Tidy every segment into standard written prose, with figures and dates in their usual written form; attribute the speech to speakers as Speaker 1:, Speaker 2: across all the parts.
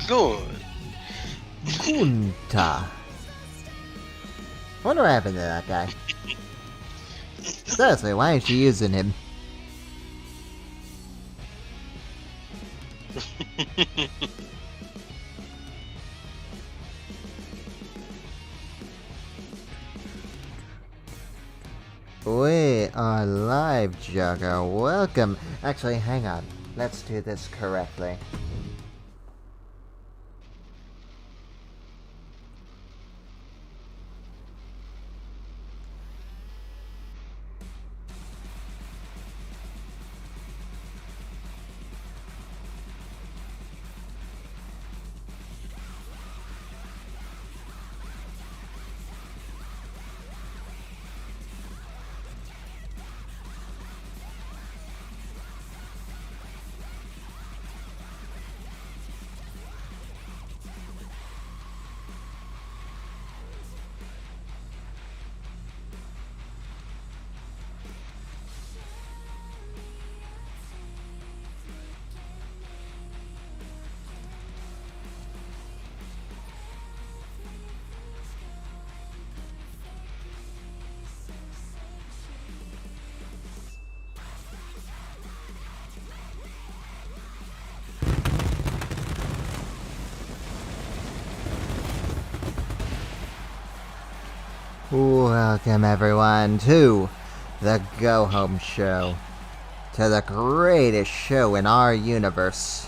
Speaker 1: Good.
Speaker 2: Kunta. Wonder what happened to that guy. Seriously, why ain't she using him? We are live, Jugger. Welcome. Actually, hang on. Let's do this correctly. Welcome everyone to the Go Home Show, to the greatest show in our universe,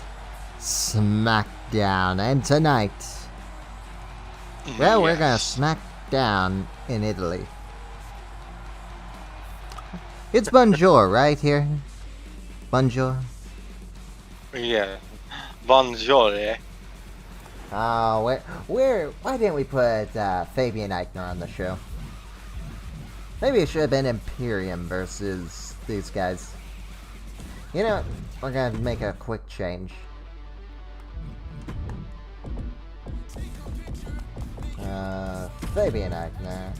Speaker 2: Smackdown. And tonight, well, we're gonna smack down in Italy. It's Bonjour, right here? Bonjour?
Speaker 1: Yeah. Bonjour.
Speaker 2: Oh, why didn't we put Fabian Eichner on the show? Maybe it should have been Imperium versus these guys. You know what? We're gonna make a quick change. Fabian Eichner.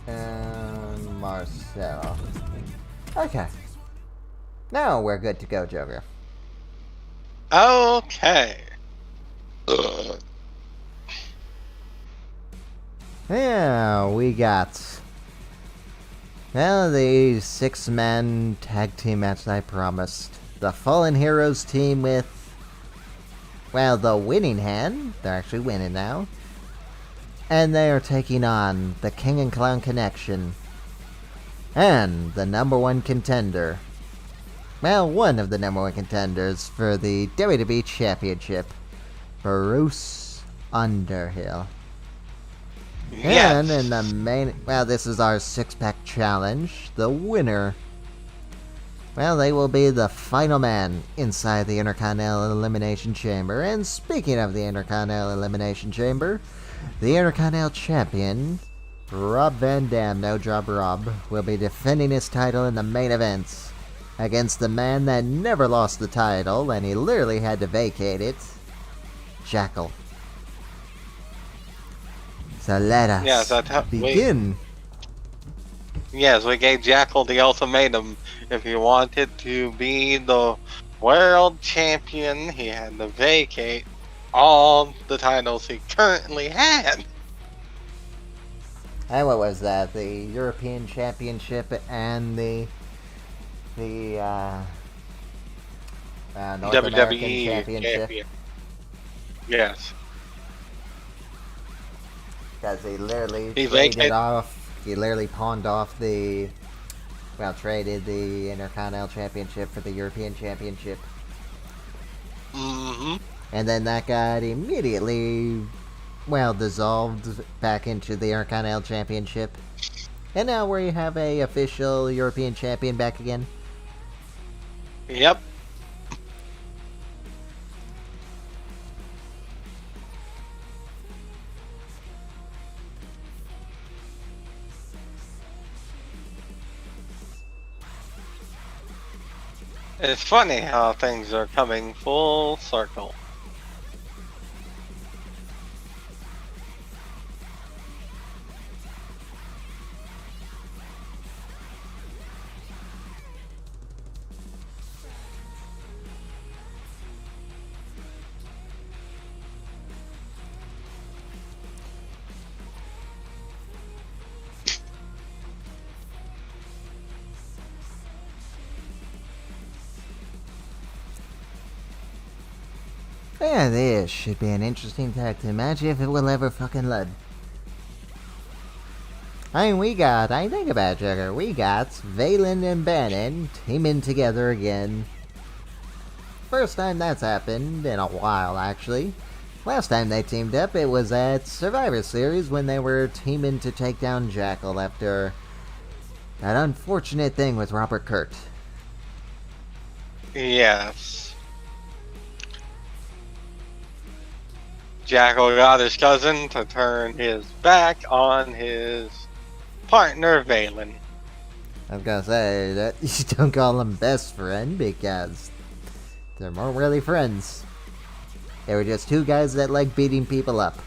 Speaker 2: And Marcelo. Okay. Now we're good to go, Joker.
Speaker 1: Okay.
Speaker 2: Yeah, we got... well, the 6-man tag team match I promised. The Fallen Heroes team with... well, the winning hand. They're actually winning now. And they are taking on the King and Clown Connection. And the #1 contender. Well, one of the #1 contenders for the WWE Championship. Bruce Underhill.
Speaker 1: Yes.
Speaker 2: And in the main... well, this is our 6-pack challenge. The winner... well, they will be the final man inside the Intercontinental Elimination Chamber. And speaking of the Intercontinental Elimination Chamber, the Intercontinental Champion, Rob Van Dam, No Job Rob, will be defending his title in the main event against the man that never lost the title, and he literally had to vacate it, Jackal. So let us begin.
Speaker 1: Yes, we gave Jackal the ultimatum. If he wanted to be the world champion, he had to vacate all the titles he currently had.
Speaker 2: And what was that? The European Championship and the North
Speaker 1: WWE
Speaker 2: American Championship.
Speaker 1: champion. Yes.
Speaker 2: Because he literally
Speaker 1: He
Speaker 2: literally pawned off the... well, traded the Intercontinental Championship for the European Championship.
Speaker 1: Mm-hmm.
Speaker 2: And then that got immediately, well, dissolved back into the Intercontinental Championship. And now we have a official European Champion back again.
Speaker 1: Yep. It's funny how things are coming full circle.
Speaker 2: Yeah, this should be an interesting tag team match if it will ever fucking lead. I mean, think about it, Joker. We got Valen and Bannon teaming together again. First time that's happened in a while, actually. Last time they teamed up, it was at Survivor Series when they were teaming to take down Jackal after that unfortunate thing with Robert Kurt.
Speaker 1: Yes. Jackal got his cousin to turn his back on his partner, Valen.
Speaker 2: I was gonna say that you don't call them best friend because they're more really friends. They were just two guys that like beating people up.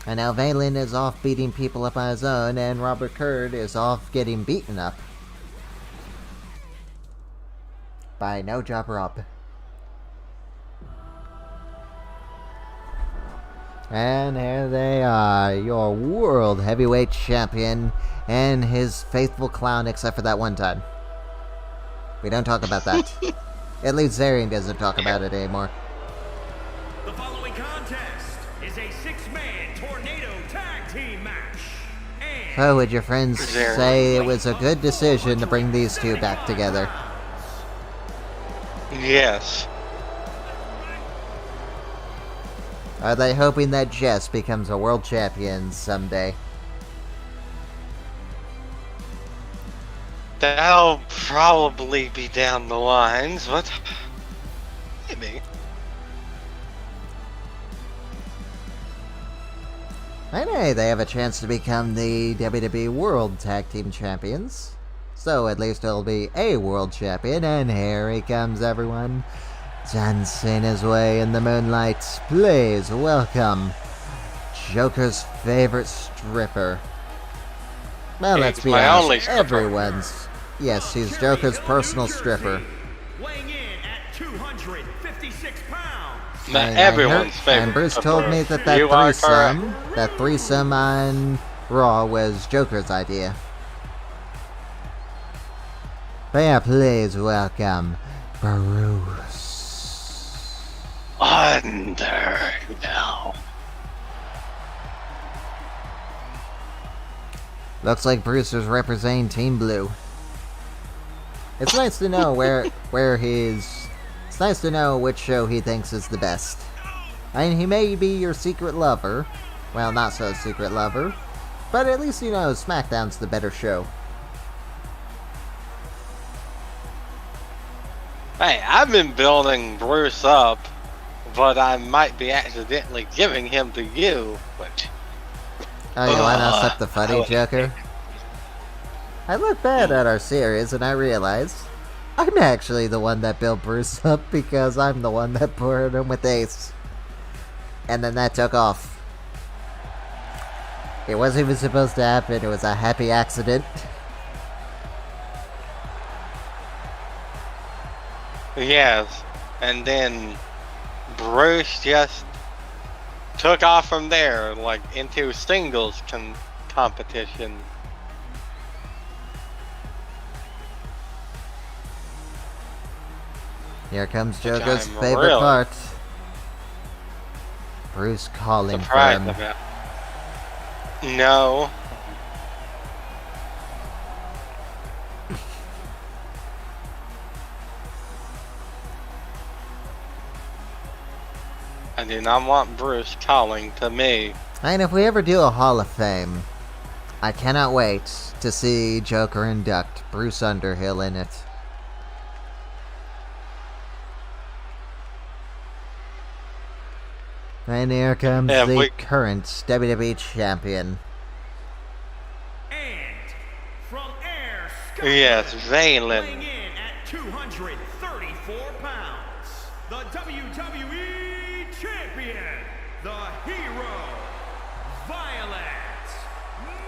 Speaker 2: And now Valen is off beating people up on his own, and Robert Kurt is off getting beaten up by No Job Rob. And here they are, your World Heavyweight Champion and his faithful clown, except for that one time. We don't talk about that. At least Zarian doesn't talk about it anymore.
Speaker 3: The following contest is a 6-man tornado tag team match.
Speaker 2: So would your friends say it was a good decision to bring these two back together?
Speaker 1: Yes.
Speaker 2: Are they hoping that Jess becomes a world champion someday?
Speaker 1: That'll probably be down the lines, but maybe.
Speaker 2: And hey, they have a chance to become the WWE World Tag Team Champions. So at least it'll be a world champion, and here he comes, everyone. Dancing his way in the moonlight. Please welcome Joker's favorite stripper. Well, let's be honest, everyone's. Yes, she's Joker's personal stripper.
Speaker 3: Weighing in at 256 pounds.
Speaker 1: Everyone's favorite.
Speaker 2: And Bruce told me that that threesome on Raw was Joker's idea. But yeah, please welcome Bruce.
Speaker 1: Under now.
Speaker 2: Looks like Bruce is representing Team Blue. It's nice to know it's nice to know which show he thinks is the best. I mean, he may be your secret lover. Well, not so secret lover. But at least you know SmackDown's the better show.
Speaker 1: Hey, I've been building Bruce up, but I might be accidentally giving him to you, but...
Speaker 2: Oh, you want to set the funny, Joker? I look bad at our series and I realize I'm actually the one that built Bruce up because I'm the one that poured him with Ace. And then that took off. It wasn't even supposed to happen, it was a happy accident.
Speaker 1: Yes, and then Bruce just took off from there, like into singles competition.
Speaker 2: Here comes Joker's favorite part. Bruce calling for him.
Speaker 1: About. No. I do not want Bruce calling to me.
Speaker 2: And if we ever do a Hall of Fame, I cannot wait to see Joker induct Bruce Underhill in it. And here comes the current WWE Champion.
Speaker 3: And from Air
Speaker 1: yes, Valen.
Speaker 3: Weighing in at 234 pounds, the WWE Champion, the Hero, Violet.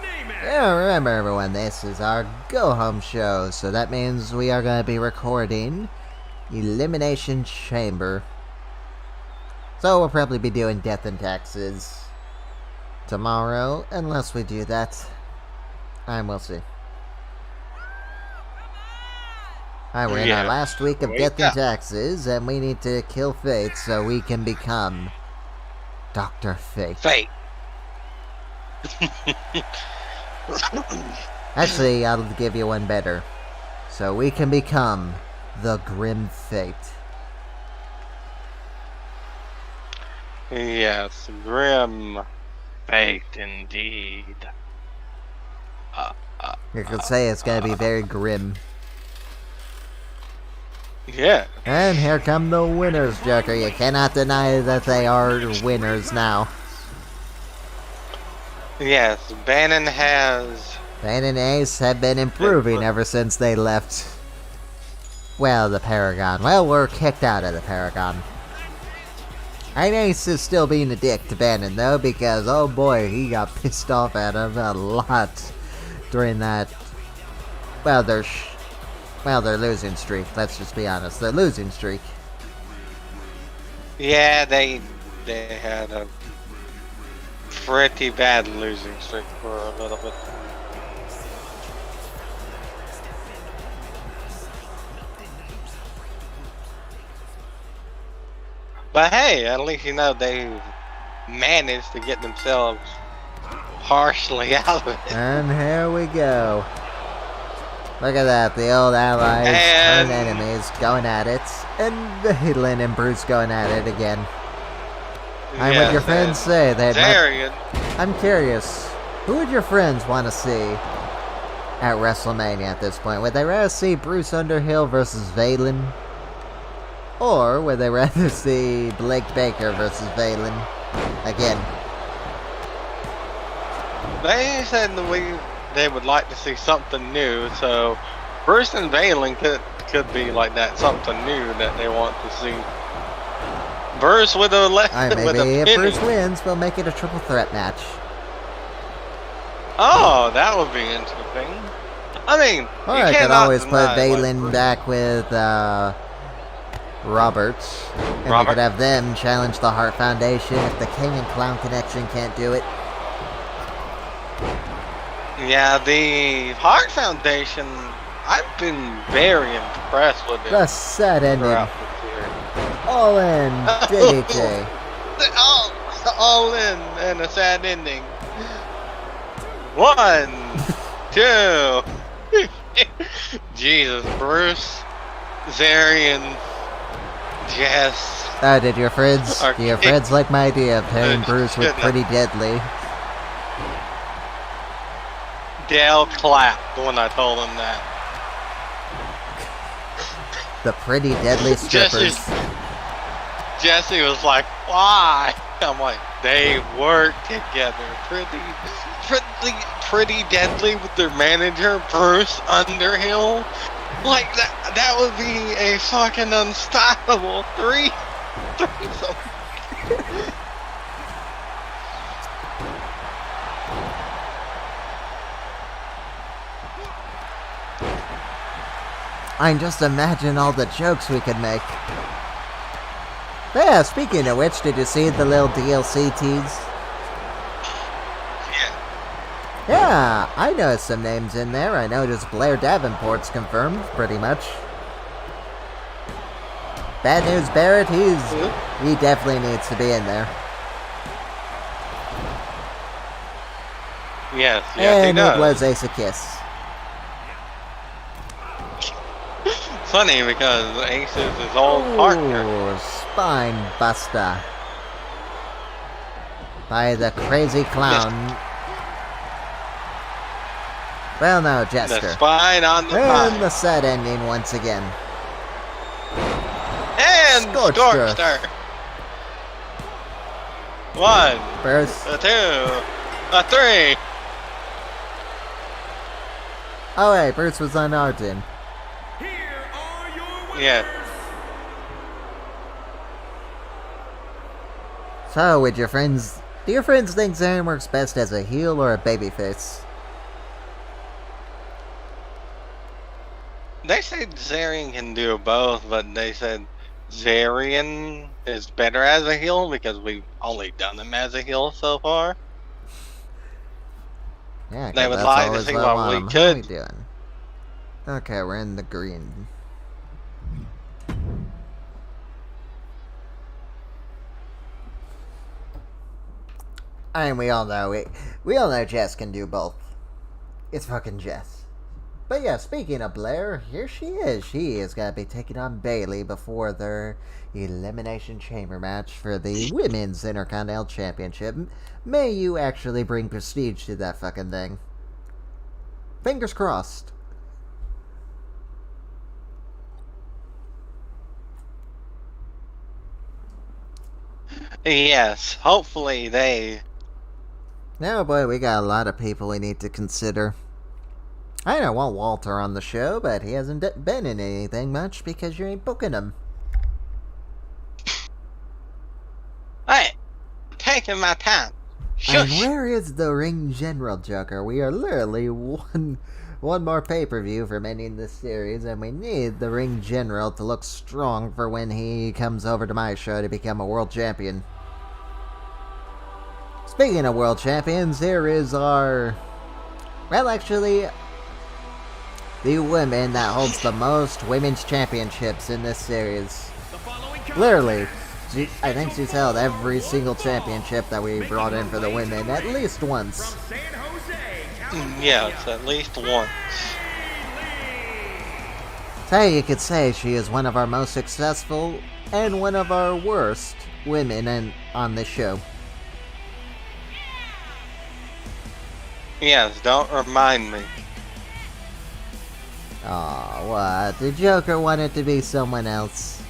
Speaker 3: Name it.
Speaker 2: Yeah, remember everyone, this is our go-home show, so that means we are going to be recording Elimination Chamber. So we'll probably be doing Death and Taxes tomorrow, unless we do that. And we'll see. Alright, we're in our
Speaker 1: Yeah.
Speaker 2: last week of
Speaker 1: Wake
Speaker 2: Death and
Speaker 1: up.
Speaker 2: Taxes, and we need to kill Fate so we can become Dr. Fate.
Speaker 1: Fate.
Speaker 2: Actually, I'll give you one better. So we can become the Grim Fate.
Speaker 1: Yes, grim fate indeed.
Speaker 2: You could say it's gonna be very grim.
Speaker 1: Yeah.
Speaker 2: And here come the winners, Joker. You cannot deny that they are winners now.
Speaker 1: Yes, Bannon has.
Speaker 2: Bane and Ace have been improving ever since they left. Well, the Paragon. Well, we're kicked out of the Paragon. And Ace is still being a dick to Bannon, though, because, oh boy, he got pissed off at him a lot during that. Well, their losing streak. Let's just be honest. Their losing streak.
Speaker 1: Yeah, they had a pretty bad losing streak for a little bit. But hey, at least you know they managed to get themselves partially out of it.
Speaker 2: And here we go. Look at that, the old allies
Speaker 1: And-
Speaker 2: and enemies going at it. And Valen and Bruce going at it again. And what your friends say, they'd
Speaker 1: Darian.
Speaker 2: I'm curious, who would your friends want to see at WrestleMania at this point? Would they rather see Bruce Underhill versus Valen? Or would they rather see Blake Baker versus Valen again?
Speaker 1: They said they would like to see something new, so Bruce and Valen could be like that, something new that they want to see. Bruce with a
Speaker 2: Alright,
Speaker 1: with a
Speaker 2: maybe if
Speaker 1: penny.
Speaker 2: Bruce wins, we'll make it a triple threat match.
Speaker 1: Oh, that would be interesting. I mean,
Speaker 2: Or
Speaker 1: you
Speaker 2: I could
Speaker 1: cannot
Speaker 2: always put
Speaker 1: deny what
Speaker 2: Valen
Speaker 1: Bruce-
Speaker 2: back with Roberts. And we
Speaker 1: Robert?
Speaker 2: could have them challenge the Hart Foundation if the King and Clown Connection can't do it.
Speaker 1: Yeah, the Hart Foundation, I've been very impressed with it
Speaker 2: The set ending.
Speaker 1: throughout this year.
Speaker 2: All in DDT.
Speaker 1: All in and a sad ending. 1, 2. Jesus, Bruce, Zarian, Jess.
Speaker 2: Did your friends like my idea of pairing Bruce with Pretty Deadly?
Speaker 1: Dale clapped when I told him that.
Speaker 2: The Pretty Deadly Strippers.
Speaker 1: Jesse was like, why? I'm like, they work together. Pretty deadly with their manager, Bruce Underhill. Like, that would be a fucking unstoppable threesome.
Speaker 2: I can just imagine all the jokes we could make. Yeah, speaking of which, did you see the little DLC tease?
Speaker 1: Yeah.
Speaker 2: Yeah, I noticed some names in there. I noticed Blair Davenport's confirmed, pretty much. Bad News Barrett, he definitely needs to be in there.
Speaker 1: Yes, he
Speaker 2: And
Speaker 1: does.
Speaker 2: it was Ace of Kiss.
Speaker 1: Funny because Ace is his old partner.
Speaker 2: Ooh, Spine Buster. By the Crazy Clown. Well, no,
Speaker 1: The
Speaker 2: Jester.
Speaker 1: spine on the
Speaker 2: And
Speaker 1: pine.
Speaker 2: the set ending once again.
Speaker 1: And
Speaker 2: Scorched
Speaker 1: Scorched
Speaker 2: Earth.
Speaker 1: Earth. 1,
Speaker 2: First.
Speaker 1: a 2, a 3.
Speaker 2: Oh, wait, Bruce was on our team.
Speaker 3: Here are your winners.
Speaker 1: Yeah.
Speaker 2: So, do your friends think Zayn works best as a heel or a babyface?
Speaker 1: They said Zarian can do both, but they said Zarian is better as a heel because we've only done him as a heel so far.
Speaker 2: Yeah,
Speaker 1: They
Speaker 2: 'cause
Speaker 1: would
Speaker 2: that's
Speaker 1: like to
Speaker 2: always
Speaker 1: see
Speaker 2: what I
Speaker 1: what
Speaker 2: want
Speaker 1: we
Speaker 2: 'em. How
Speaker 1: could.
Speaker 2: we doing? Okay, we're in the green. I mean, we all know Jess can do both. It's fucking Jess. But yeah, speaking of Blair, here she is. She is gonna be taking on Bailey before their Elimination Chamber match for the Women's Intercontinental Championship. May you actually bring prestige to that fucking thing. Fingers crossed.
Speaker 1: Yes, hopefully they.
Speaker 2: Oh boy, we got a lot of people we need to consider. I don't want Walter on the show, but he hasn't been in anything much because you ain't booking him.
Speaker 1: Hey, taking my time.
Speaker 2: And
Speaker 1: Shush.
Speaker 2: where is the Ring General, Joker? We are literally one more pay-per-view from ending this series, and we need the Ring General to look strong for when he comes over to my show to become a world champion. Speaking of world champions, here is our... Well, actually, the woman that holds the most women's championships in this series. Literally, I think she's held every single championship that we brought in for the women at least once.
Speaker 1: Yes, at least once.
Speaker 2: So you could say she is one of our most successful and one of our worst women on this show.
Speaker 1: Yes, don't remind me.
Speaker 2: Aw, what? The Joker wanted to be someone else.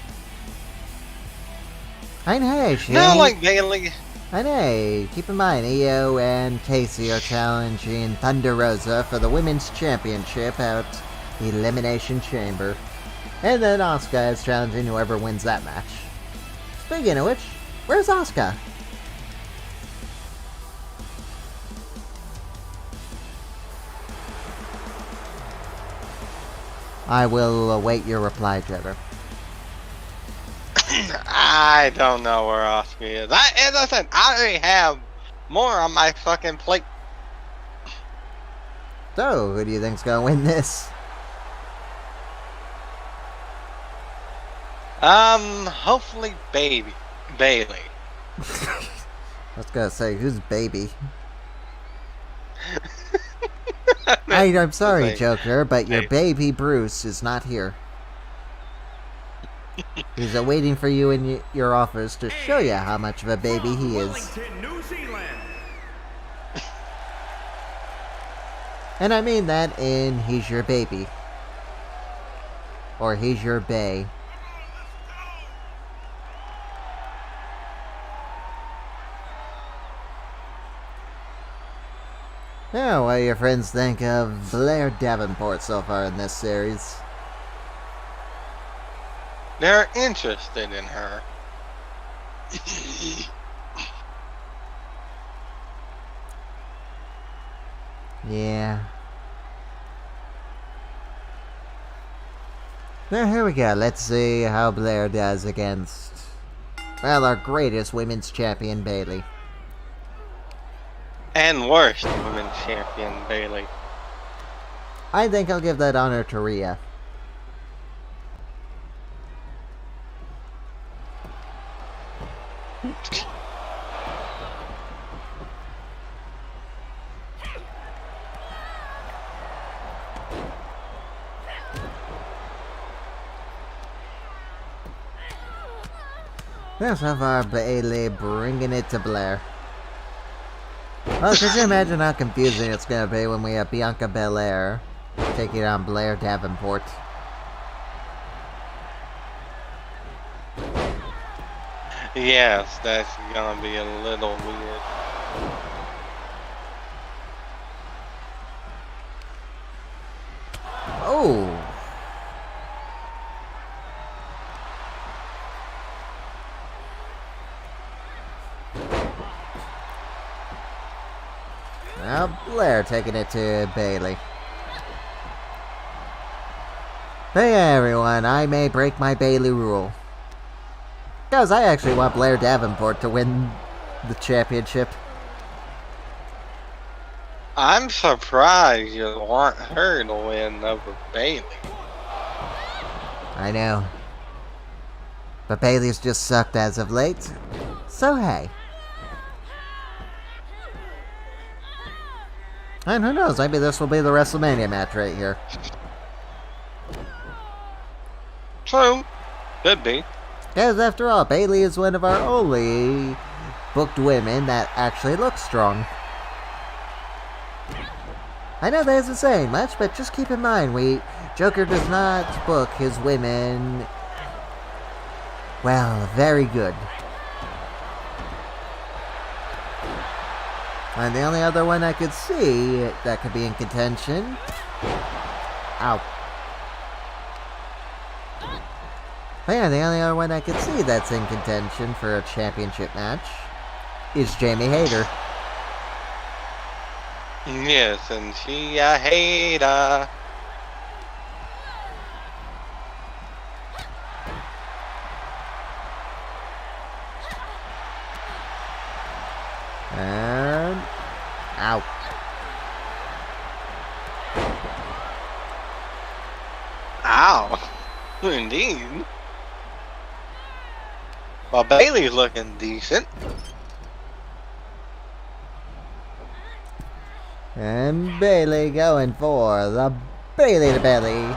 Speaker 2: I know, she
Speaker 1: Not
Speaker 2: ain't-
Speaker 1: like Bailey.
Speaker 2: I know. Keep in mind, Io and Casey are challenging Thunder Rosa for the Women's Championship at Elimination Chamber. And then Asuka is challenging whoever wins that match. Speaking of which, where's Asuka? I will await your reply, Trevor.
Speaker 1: I don't know where Asuka is. As I said, I already have more on my fucking plate.
Speaker 2: So, who do you think's gonna win this?
Speaker 1: Hopefully Bailey.
Speaker 2: I was gonna say, who's baby? I'm sorry,
Speaker 1: Say,
Speaker 2: Joker, but your
Speaker 1: baby.
Speaker 2: baby Bruce is not here. He's waiting for you in your office to show you how much of a baby he is.
Speaker 3: Wellington, New Zealand.
Speaker 2: And I mean that in he's your baby. Or he's your bae. Now, what do your friends think of Blair Davenport so far in this series?
Speaker 1: They're interested in her.
Speaker 2: Yeah. Now, here we go. Let's see how Blair does against, well, our greatest women's champion, Bailey.
Speaker 1: And worst women's champion, Bailey.
Speaker 2: I think I'll give that honor to Rhea. Now, so far, Bailey bringing it to Blair. Well, could you imagine how confusing it's going to be when we have Bianca Belair taking on Blair Davenport?
Speaker 1: Yes, that's gonna be a little weird.
Speaker 2: Oh! Now Blair taking it to Bailey. Hey everyone, I may break my Bailey rule. Because I actually want Blair Davenport to win the championship.
Speaker 1: I'm surprised you want her to win over Bailey.
Speaker 2: I know. But Bailey's just sucked as of late. So hey. And who knows, maybe this will be the WrestleMania match right here.
Speaker 1: True. Could be.
Speaker 2: Because after all, Bayley is one of our only booked women that actually looks strong. I know that isn't saying much, but just keep in mind, Joker does not book his women, well, very good. And the only other one I could see that could be in contention... Ow. But yeah, the only other one I could see that's in contention for a championship match is Jamie Hayter.
Speaker 1: Yes, and she a hater.
Speaker 2: And... Ow.
Speaker 1: Ow. Indeed. Well, Bailey's looking decent.
Speaker 2: And Bayley going for the Bayley to belly.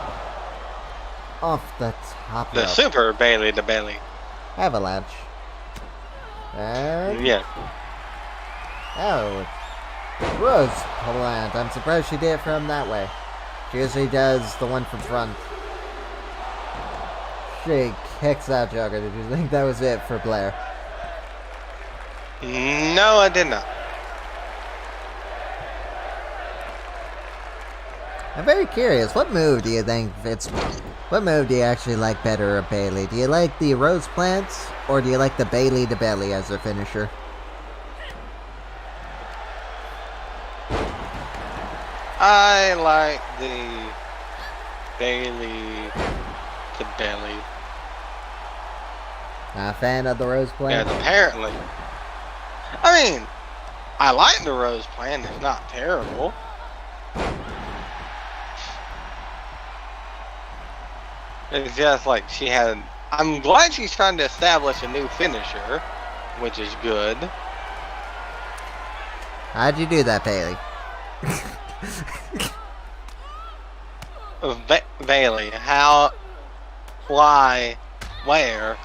Speaker 2: Off the top
Speaker 1: The
Speaker 2: rope.
Speaker 1: super Bailey to Bailey.
Speaker 2: Avalanche. And...
Speaker 1: Yeah.
Speaker 2: Oh. Rose plant. I'm surprised she did it from that way. She usually does the one from front. She kicks out Joker. Did you think that was it for Blair?
Speaker 1: No, I did not.
Speaker 2: I'm very curious. What move do you think fits? What move do you actually like better of Bayley? Do you like the Rose plants, or do you like the Bayley to belly as a finisher?
Speaker 1: I like the Bailey to belly.
Speaker 2: Not a fan of the Rose plant?
Speaker 1: Yeah, apparently. I mean, I like the Rose plant. It's not terrible. It's just like she had... I'm glad she's trying to establish a new finisher, which is good.
Speaker 2: How'd you do that, Bayley?
Speaker 1: Bailey, how, why, where?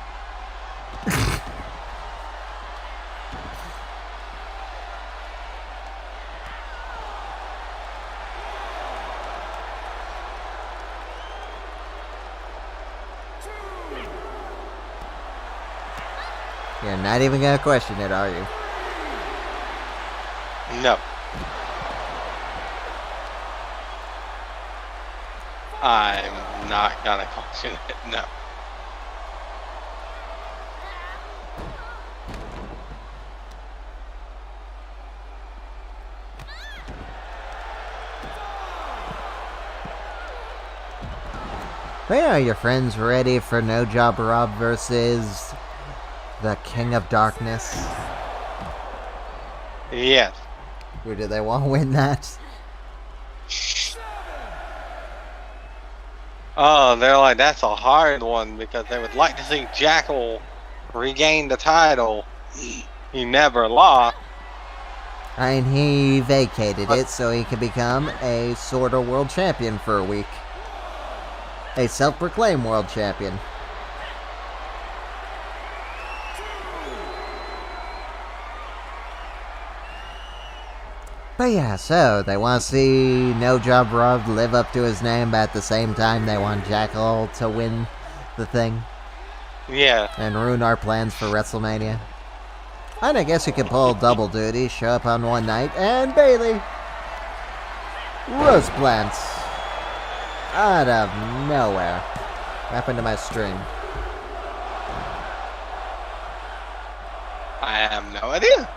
Speaker 2: You're not even gonna question it, are you?
Speaker 1: No. I'm not gonna question it, no.
Speaker 2: Where are your friends ready for No Job Rob versus the King of Darkness?
Speaker 1: Yes.
Speaker 2: Or do they want to win that?
Speaker 1: Oh, they're like, that's a hard one because they would like to see Jackal regain the title. He never lost.
Speaker 2: And he vacated it so he could become a sort of world champion for a week. A self-proclaimed world champion. But yeah, so they want to see No Job Rob live up to his name, but at the same time they want Jackal to win the thing.
Speaker 1: Yeah.
Speaker 2: And ruin our plans for WrestleMania. And I guess you could pull double duty, show up on one night, and Bayley! Rose plants! Out of nowhere. What happened to my stream?
Speaker 1: I have no idea.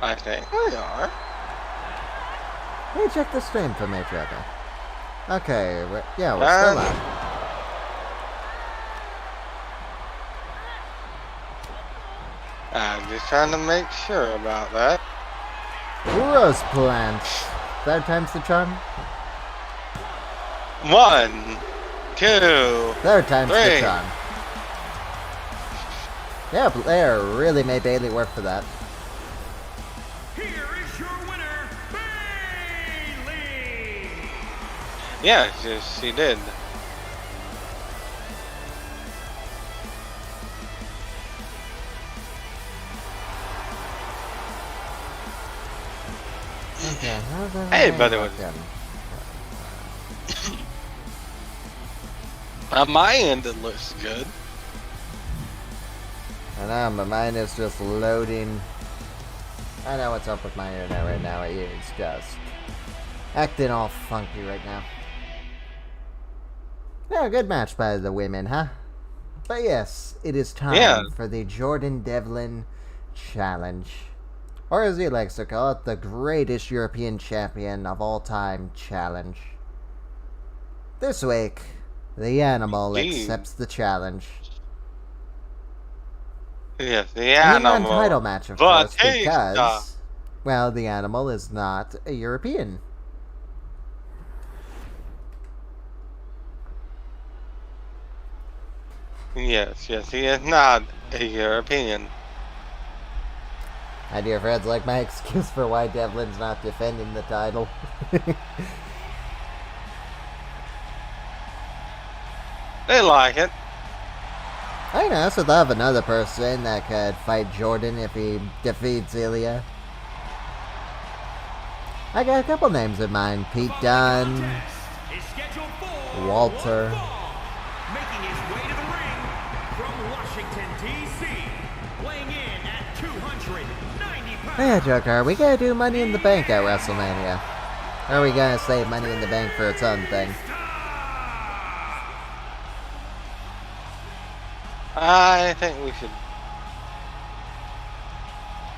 Speaker 1: I think we are.
Speaker 2: Hey, check the stream for me, Trevor. Okay, we're still on.
Speaker 1: I'm just trying to make sure about that.
Speaker 2: Rose plants. Third time's the charm?
Speaker 1: 1, 2,
Speaker 2: Third time's the
Speaker 1: 3.
Speaker 2: charm. Yeah, Blair really made Bailey work for that.
Speaker 3: Here is your winner, Bailey.
Speaker 1: Yeah, she did.
Speaker 2: Okay, how's everything
Speaker 1: Hey, but it was
Speaker 2: looking?
Speaker 1: on my end. It looks good.
Speaker 2: I know, but mine is just loading. I know what's up with my internet right now. It's just acting all funky right now. Yeah, good match by the women, huh? But yes, it is time for the Jordan Devlin Challenge. Or as he likes to call it, the greatest European champion of all time challenge. This week, the Animal accepts the challenge.
Speaker 1: Yes, the
Speaker 2: And a
Speaker 1: Animal.
Speaker 2: non-title match, of course, because, well, the Animal is not a European.
Speaker 1: Yes, he is not a European.
Speaker 2: My dear friends, like my excuse for why Devlin's not defending the title.
Speaker 1: They like it.
Speaker 2: I know, so they'll have another person that could fight Jordan if he defeats Ilya. I got a couple names in mind. Pete Dunne, Walter.
Speaker 3: Making his way to the ring from Washington, D.C., weighing in at 290 pounds.
Speaker 2: Hey, Joker, are we gonna do Money in the Bank at WrestleMania? Or are we gonna save Money in the Bank for its own thing?
Speaker 1: I think we should.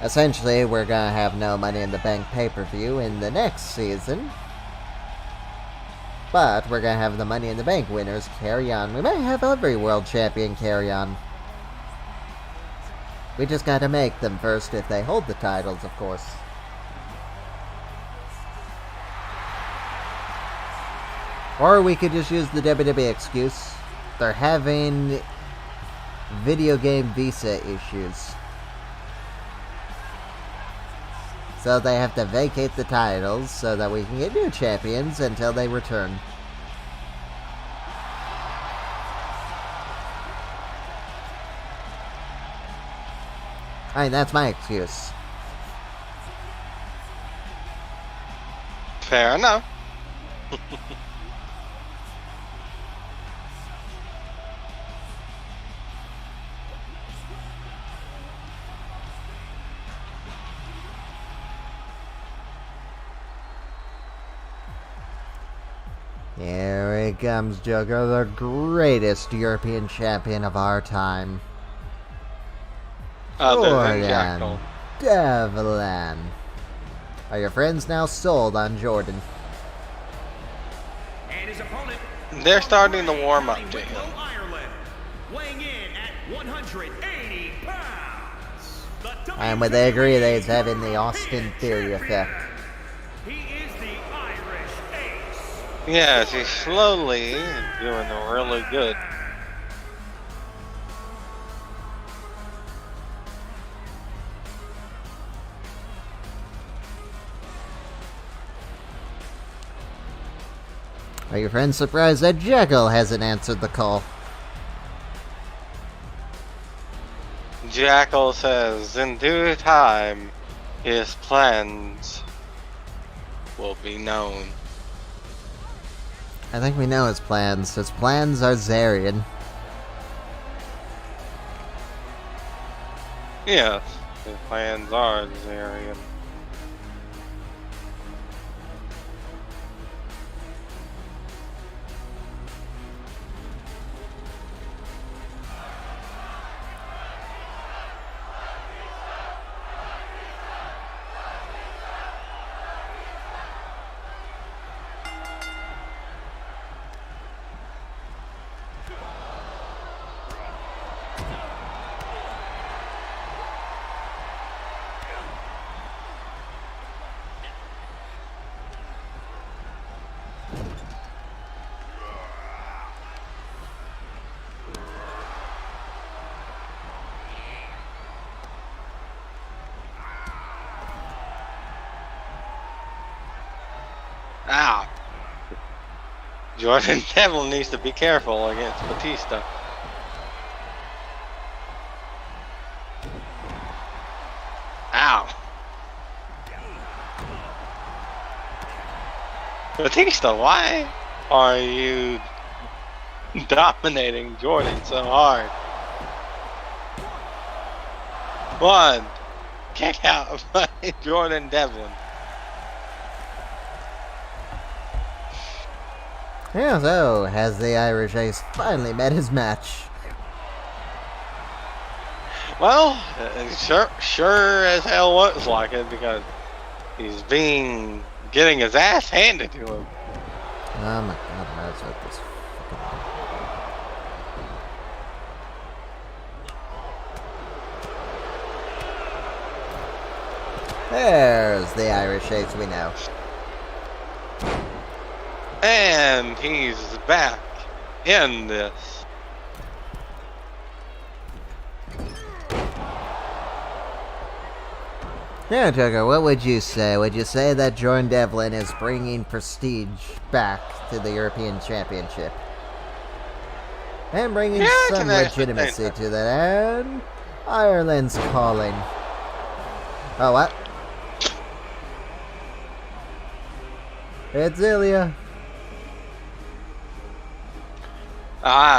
Speaker 2: Essentially, we're gonna have no Money in the Bank pay-per-view in the next season. But we're gonna have the Money in the Bank winners carry on. We might have every world champion carry on. We just gotta make them first if they hold the titles, of course. Or we could just use the WWE excuse. They're having video game visa issues. So they have to vacate the titles so that we can get new champions until they return. I mean, that's my excuse.
Speaker 1: Fair enough.
Speaker 2: Here he comes, Joker, the greatest European champion of our time.
Speaker 1: Other than Jackal.
Speaker 2: Devlin. Are your friends now sold on Jordan?
Speaker 3: And his opponent,
Speaker 1: They're starting to warm up to him.
Speaker 3: Ireland, weighing in at 180 pounds.
Speaker 2: And would they agree that he's having the Austin Theory effect?
Speaker 3: He is the Irish Ace.
Speaker 1: Yes, he's slowly doing really good.
Speaker 2: Are your friends surprised that Jekyll hasn't answered the call?
Speaker 1: Jackal says, in due time, his plans will be known.
Speaker 2: I think we know his plans. His plans are Zarian.
Speaker 1: Yes, his plans are Zarian. Ow. Jordan Devlin needs to be careful against Batista. Ow. Batista, why are you dominating Jordan so hard? One. Kick out by Jordan Devlin.
Speaker 2: Yeah, so, has the Irish Ace finally met his match?
Speaker 1: Well, sure as hell looks like it because he's getting his ass handed to him.
Speaker 2: Oh my god, that's what this fucking... There's the Irish Ace we know.
Speaker 1: And he's back in this.
Speaker 2: Now, Joker, what would you say? Would you say that Jordan Devlin is bringing prestige back to the European Championship? And bringing some legitimacy to that, and Ireland's calling. Oh, what? It's Ilya.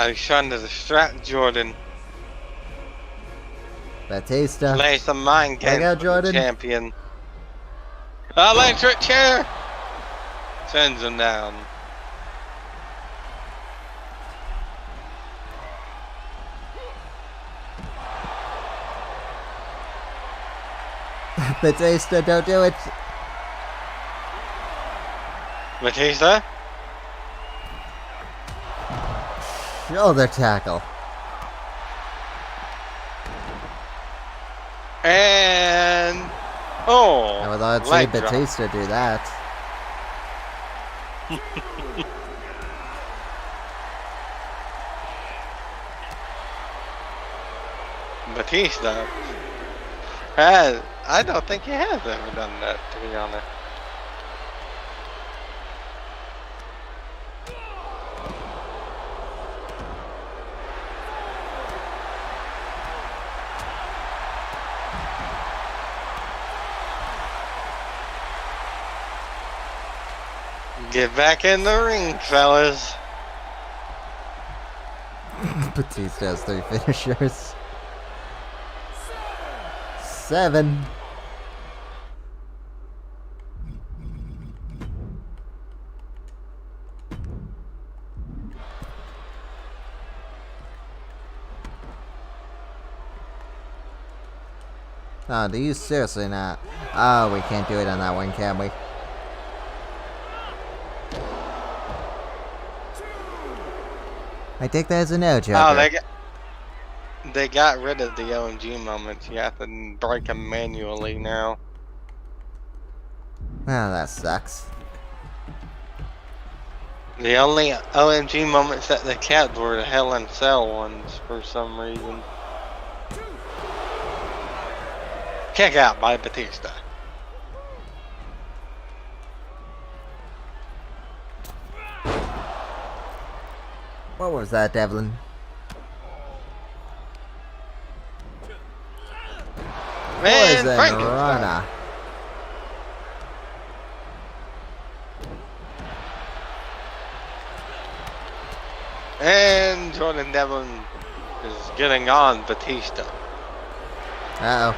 Speaker 1: He's trying to distract Jordan.
Speaker 2: Batista.
Speaker 1: Play some mind games
Speaker 2: out,
Speaker 1: with
Speaker 2: Jordan.
Speaker 1: the champion. Electric chair! Sends him down.
Speaker 2: Batista, don't do it.
Speaker 1: Batista?
Speaker 2: Shoulder tackle.
Speaker 1: And... Oh!
Speaker 2: I would love to see
Speaker 1: leg drop.
Speaker 2: Batista do that.
Speaker 1: Batista? I don't think he has ever done that, to be honest. Get back in the ring, fellas.
Speaker 2: Batista has 3 finishers. 7. Oh, do you seriously not? Oh, we can't do it on that one, can we? I take that as a no, Joker.
Speaker 1: Oh, they got rid of the OMG moments. You have to break them manually now.
Speaker 2: Well, that sucks.
Speaker 1: The only OMG moments that they kept were the Hell in Cell ones for some reason. Kick out by Batista.
Speaker 2: What was that, Devlin?
Speaker 1: Man,
Speaker 2: Poison
Speaker 1: Frankenstein.
Speaker 2: Rana.
Speaker 1: And Jordan Devlin is getting on Batista.
Speaker 2: Uh-oh.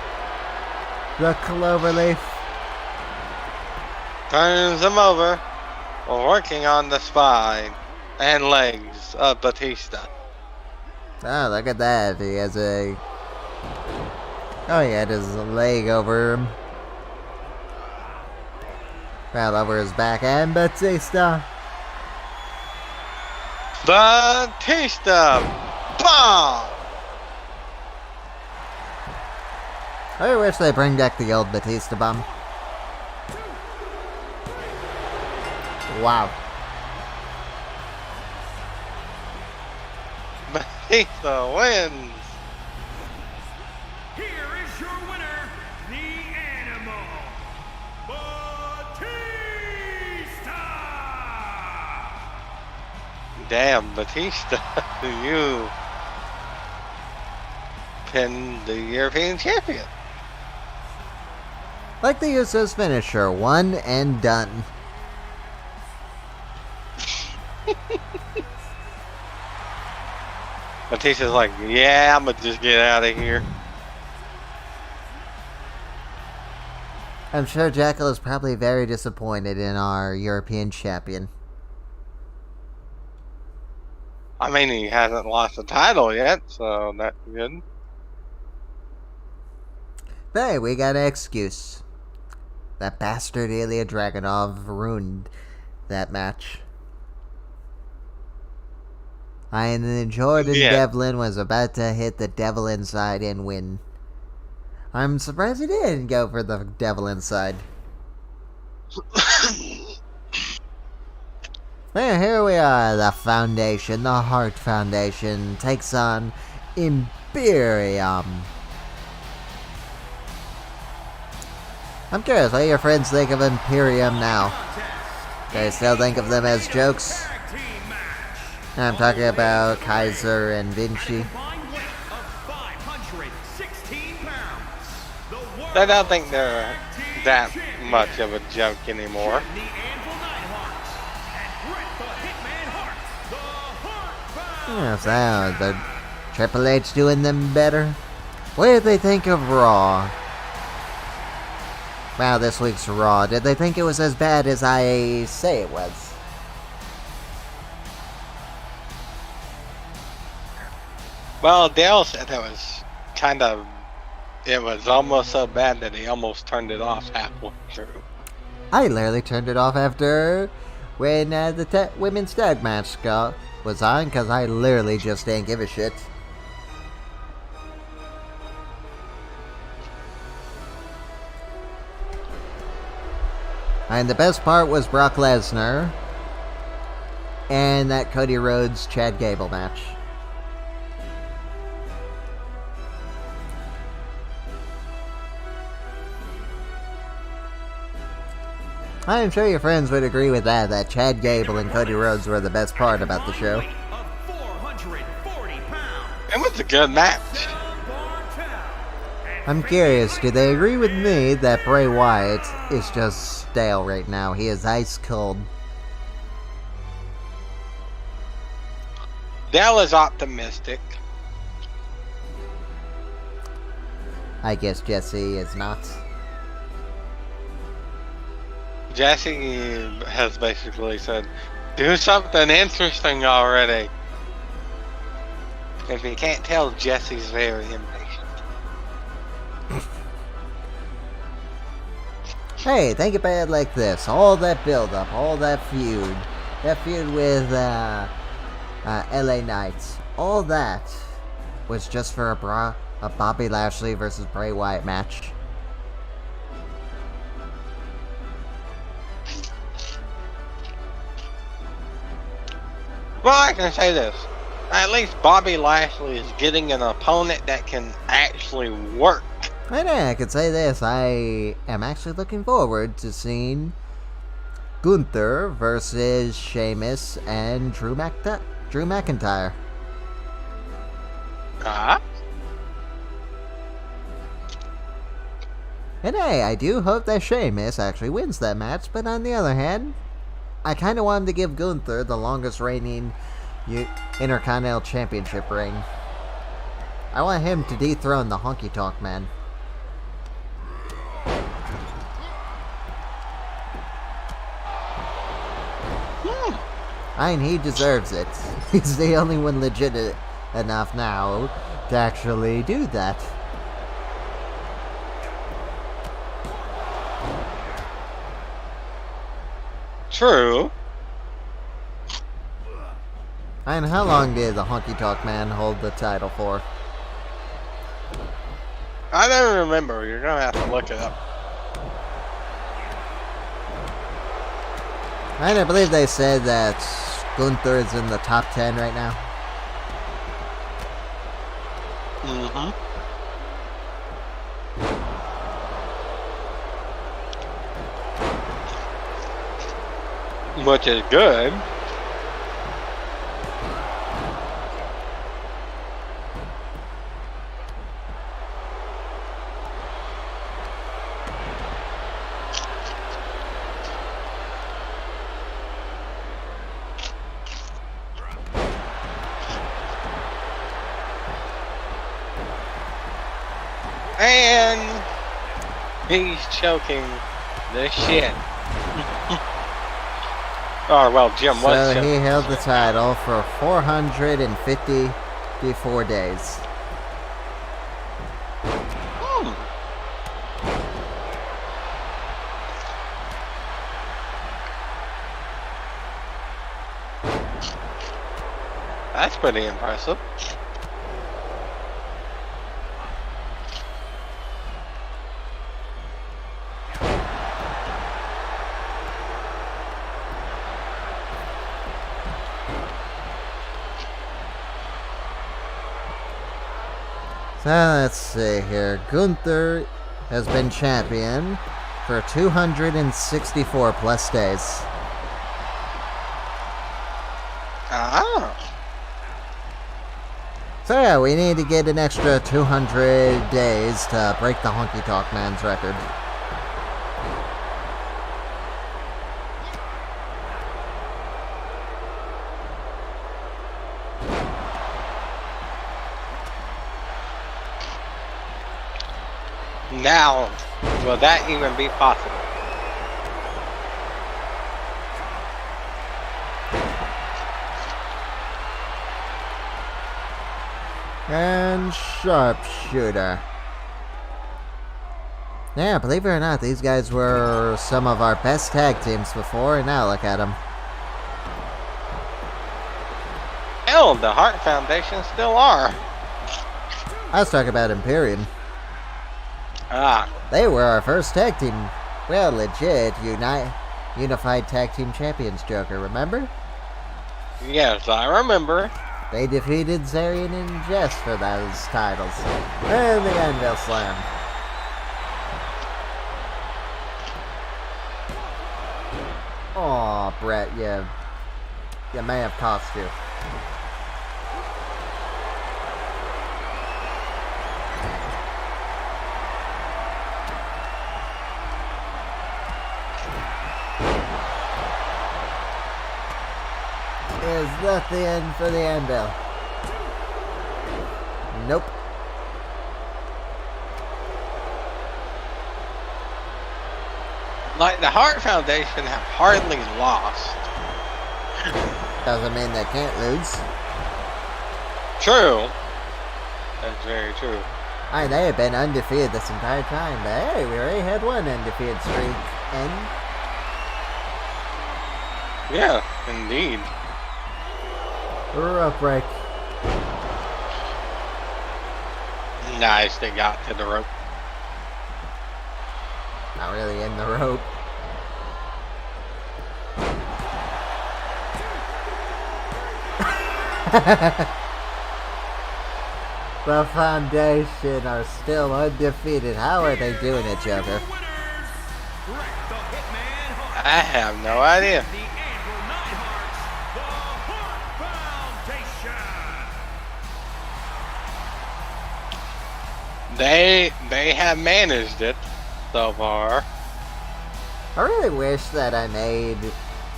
Speaker 2: The cloverleaf.
Speaker 1: Turns him over. Working on the spine and legs of Batista.
Speaker 2: Oh, look at that. He has a... Oh, he had his leg over him. Right over his back, and Batista.
Speaker 1: Batista! Bomb!
Speaker 2: I wish they bring back the old Batista bomb. Wow.
Speaker 1: Batista wins!
Speaker 3: Here is your winner, the Animal, Batista!
Speaker 1: Damn, Batista, you pinned the European champion.
Speaker 2: Like the Usos finisher, one and done.
Speaker 1: Batista's like, yeah, I'm gonna just get out of here.
Speaker 2: I'm sure Jackal is probably very disappointed in our European champion.
Speaker 1: I mean, he hasn't lost the title yet, so that's good.
Speaker 2: But hey, we got an excuse. That bastard Ilya Dragunov ruined that match. And then Jordan Devlin was about to hit the devil inside and win. I'm surprised he didn't go for the devil inside. Well, here we are, the Foundation, the Heart Foundation, takes on Imperium. I'm curious, what do your friends think of Imperium now? Do they still think of them as jokes? I'm talking about Kaiser and Vinci.
Speaker 1: I don't think they're that much of a joke anymore.
Speaker 2: Yes, the Triple H doing them better. What did they think of Raw? Wow, this week's Raw. Did they think it was as bad as I say it was?
Speaker 1: Well, Dale said it was almost so bad that he almost turned it off halfway through.
Speaker 2: I literally turned it off after when the women's tag match was on, because I literally just didn't give a shit. And the best part was Brock Lesnar and that Cody Rhodes Chad Gable match. I am sure your friends would agree with that Chad Gable and Cody Rhodes were the best part about the show.
Speaker 1: It was a good match.
Speaker 2: I'm curious, do they agree with me that Bray Wyatt is just stale right now? He is ice cold.
Speaker 1: Dale is optimistic.
Speaker 2: I guess Jesse is not.
Speaker 1: Jesse has basically said, do something interesting already. If you can't tell, Jesse's very impatient.
Speaker 2: Hey, think about it like this. All that build-up, all that feud with LA Knights, all that was just for a Bobby Lashley versus Bray Wyatt match.
Speaker 1: Well, I can say this. At least Bobby Lashley is getting an opponent that can actually work.
Speaker 2: And I can say this. I am actually looking forward to seeing Gunther versus Sheamus and Drew McIntyre. And hey, I do hope that Sheamus actually wins that match, but on the other hand, I kind of want him to give Gunther the longest reigning Intercontinental Championship ring. I want him to dethrone the Honky Tonk Man. I mean, he deserves it. He's the only one legit enough now to actually do that.
Speaker 1: True.
Speaker 2: And how long did the Honky Tonk Man hold the title for?
Speaker 1: I don't remember. You're gonna have to look it up.
Speaker 2: And I believe they said that Gunther is in the top 10 right now.
Speaker 1: Mm-hmm. Which is good. He's choking the shit. Oh, well, Jim was
Speaker 2: So
Speaker 1: choking.
Speaker 2: he held the title for 454 days.
Speaker 1: Hmm. That's pretty impressive.
Speaker 2: So let's see here. Gunther has been champion for 264 plus days.
Speaker 1: Ah.
Speaker 2: So yeah, we need to get an extra 200 days to break the Honky Tonk Man's record.
Speaker 1: Now, will that even be possible?
Speaker 2: And sharpshooter. Yeah, believe it or not, these guys were some of our best tag teams before, and now look at them.
Speaker 1: Hell, the Hart Foundation still are.
Speaker 2: I was talking about Imperium.
Speaker 1: Ah.
Speaker 2: They were our first tag team. Well, legit, unified tag team champions, Joker, remember?
Speaker 1: Yes, I remember.
Speaker 2: They defeated Zarian and Jess for those titles. And the Anvil Slam. Aw, Brett, you may have cost you. Is that the end for the Anvil? Nope.
Speaker 1: Like, the Hart Foundation have hardly lost.
Speaker 2: Doesn't mean they can't lose.
Speaker 1: True. That's very true.
Speaker 2: I mean, they have been undefeated this entire time, but hey, we already had one undefeated streak end.
Speaker 1: Yeah, indeed.
Speaker 2: Rope break.
Speaker 1: Nice, they got to the rope.
Speaker 2: Not really in the rope. The Foundation are still undefeated. How are they doing it, Joker?
Speaker 1: I have no idea. They have managed it so far.
Speaker 2: I really wish that I made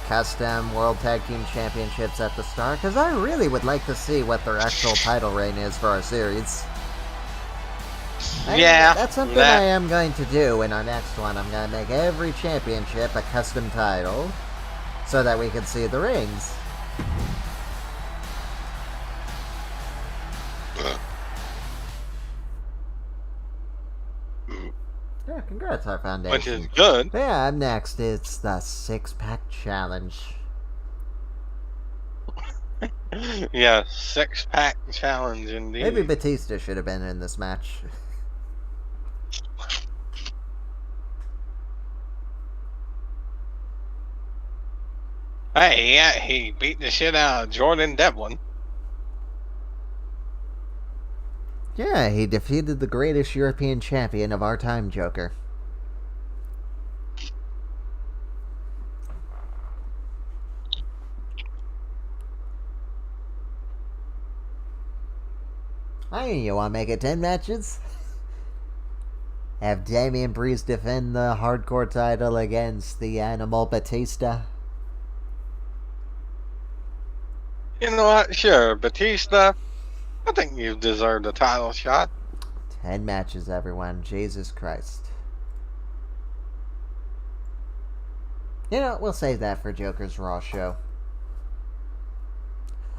Speaker 2: custom World Tag Team Championships at the start, because I really would like to see what their actual title reign is for our series.
Speaker 1: Yeah,
Speaker 2: That's something I am going to do in our next one. I'm going to make every championship a custom title, so that we can see the reigns. Yeah, congrats, our Foundation.
Speaker 1: Which is good.
Speaker 2: Yeah, up next, it's the 6-pack challenge.
Speaker 1: Yeah, 6-pack challenge indeed.
Speaker 2: Maybe Batista should have been in this match.
Speaker 1: Hey, yeah, he beat the shit out of Jordan Devlin.
Speaker 2: Yeah, he defeated the greatest European champion of our time, Joker. Hey, you want to make it 10 matches? Have Damian Priest defend the hardcore title against the Animal Batista?
Speaker 1: You know what? Sure, Batista. I think you deserved a title shot.
Speaker 2: 10 matches, everyone. Jesus Christ. You know, we'll save that for Joker's Raw show.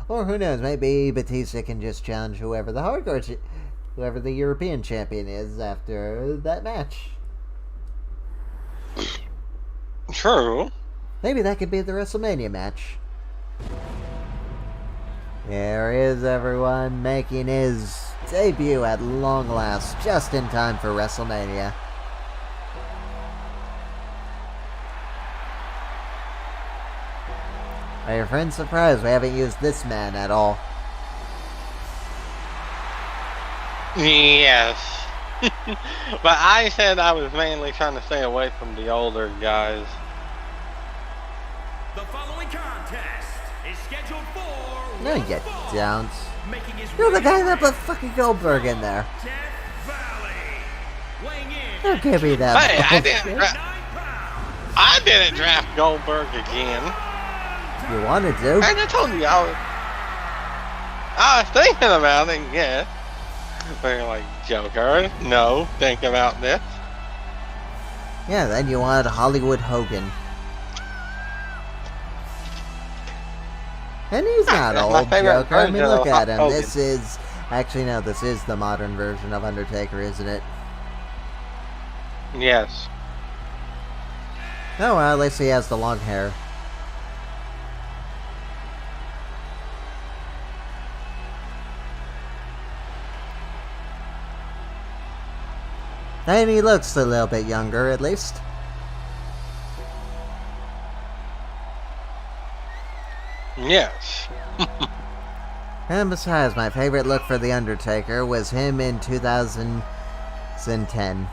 Speaker 2: Or who knows, maybe Batista can just challenge whoever the European champion is after that match.
Speaker 1: True.
Speaker 2: Maybe that could be the WrestleMania match. There is everyone making his debut at long last, just in time for WrestleMania. Are your friends surprised we haven't used this man at all?
Speaker 1: Yes. But I said I was mainly trying to stay away from the older guys.
Speaker 3: The following contest is scheduled for
Speaker 2: No, you don't.
Speaker 3: making his
Speaker 2: You're the
Speaker 3: way
Speaker 2: guy
Speaker 3: to
Speaker 2: that put fucking Goldberg in there.
Speaker 3: Death Valley. Weighing in
Speaker 2: Don't give me that.
Speaker 1: Hey, I
Speaker 2: bullshit.
Speaker 1: didn't.
Speaker 3: 9 pounds.
Speaker 1: I didn't draft Goldberg again.
Speaker 2: You wanted to.
Speaker 1: I just told you I was thinking about it. Yeah. But you're like, Joker, no, think about this.
Speaker 2: Yeah, then you wanted Hollywood Hogan. And he's not
Speaker 1: That's my
Speaker 2: old,
Speaker 1: favorite
Speaker 2: Joker. I mean,
Speaker 1: version
Speaker 2: look
Speaker 1: of
Speaker 2: at him.
Speaker 1: Hogan.
Speaker 2: This is... Actually, no, this is the modern version of Undertaker, isn't it?
Speaker 1: Yes.
Speaker 2: Oh, well, at least he has the long hair. And he looks a little bit younger, at least.
Speaker 1: Yes.
Speaker 2: And besides, my favorite look for The Undertaker was him in 2010.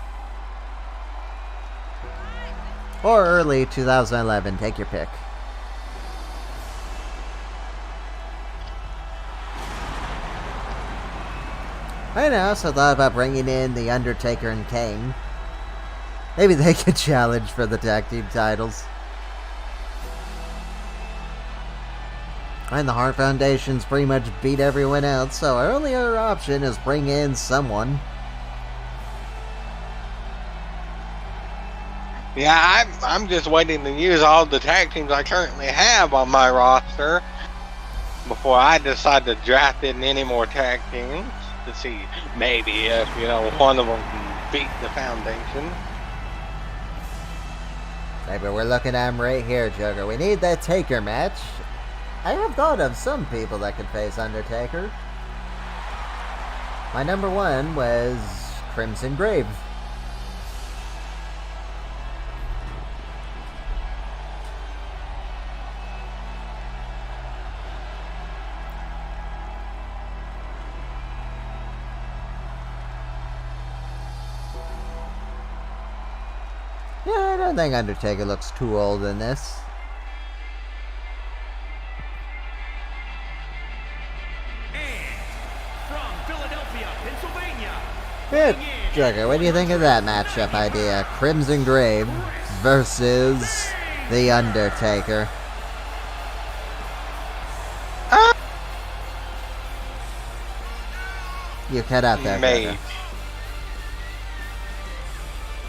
Speaker 2: Or early 2011, take your pick. And I also thought about bringing in The Undertaker and Kane. Maybe they could challenge for the tag team titles. And the Hart Foundation's pretty much beat everyone else, so our only other option is bring in someone.
Speaker 1: Yeah, I'm just waiting to use all the tag teams I currently have on my roster before I decide to draft in any more tag teams to see maybe if, one of them can beat the Foundation.
Speaker 2: Maybe we're looking at him right here, Joker. We need that Taker match. I have thought of some people that could face Undertaker. My number one was Crimson Grave. Yeah, I don't think Undertaker looks too old in this.
Speaker 3: From Philadelphia, Pennsylvania.
Speaker 2: Yeah, Joker, what do you think of that matchup idea? Crimson Grave versus The Undertaker. You cut out there,
Speaker 1: Maybe.
Speaker 2: Joker.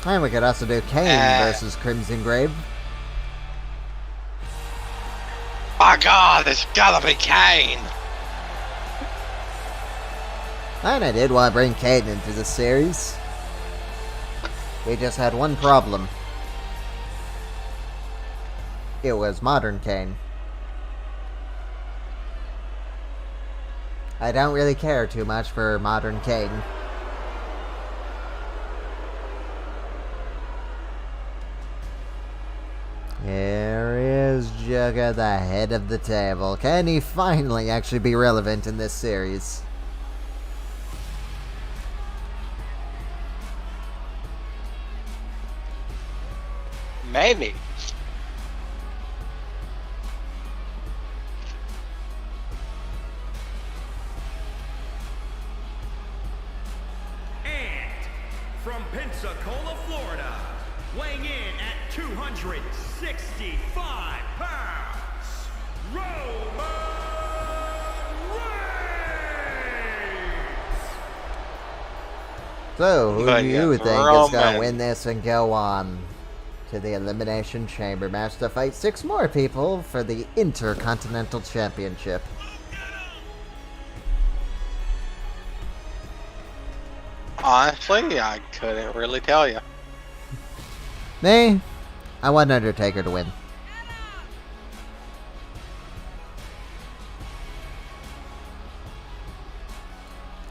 Speaker 2: And we could also do Kane versus Crimson Grave.
Speaker 1: My God, it's gotta be Kane.
Speaker 2: And I did want to bring Kane into the series. We just had one problem. It was modern Kane. I don't really care too much for modern Kane. Here is Jugga, the head of the table. Can he finally actually be relevant in this series?
Speaker 1: Maybe.
Speaker 3: And from Pensacola, Florida, weighing in at 265 pounds, Roman Reigns!
Speaker 2: So, who
Speaker 1: But
Speaker 2: do
Speaker 1: yeah,
Speaker 2: you think is
Speaker 1: Roman.
Speaker 2: going to win this and go on to the Elimination Chamber match to fight 6 more people for the Intercontinental Championship.
Speaker 1: Honestly, I couldn't really tell you.
Speaker 2: Me, I want Undertaker to win.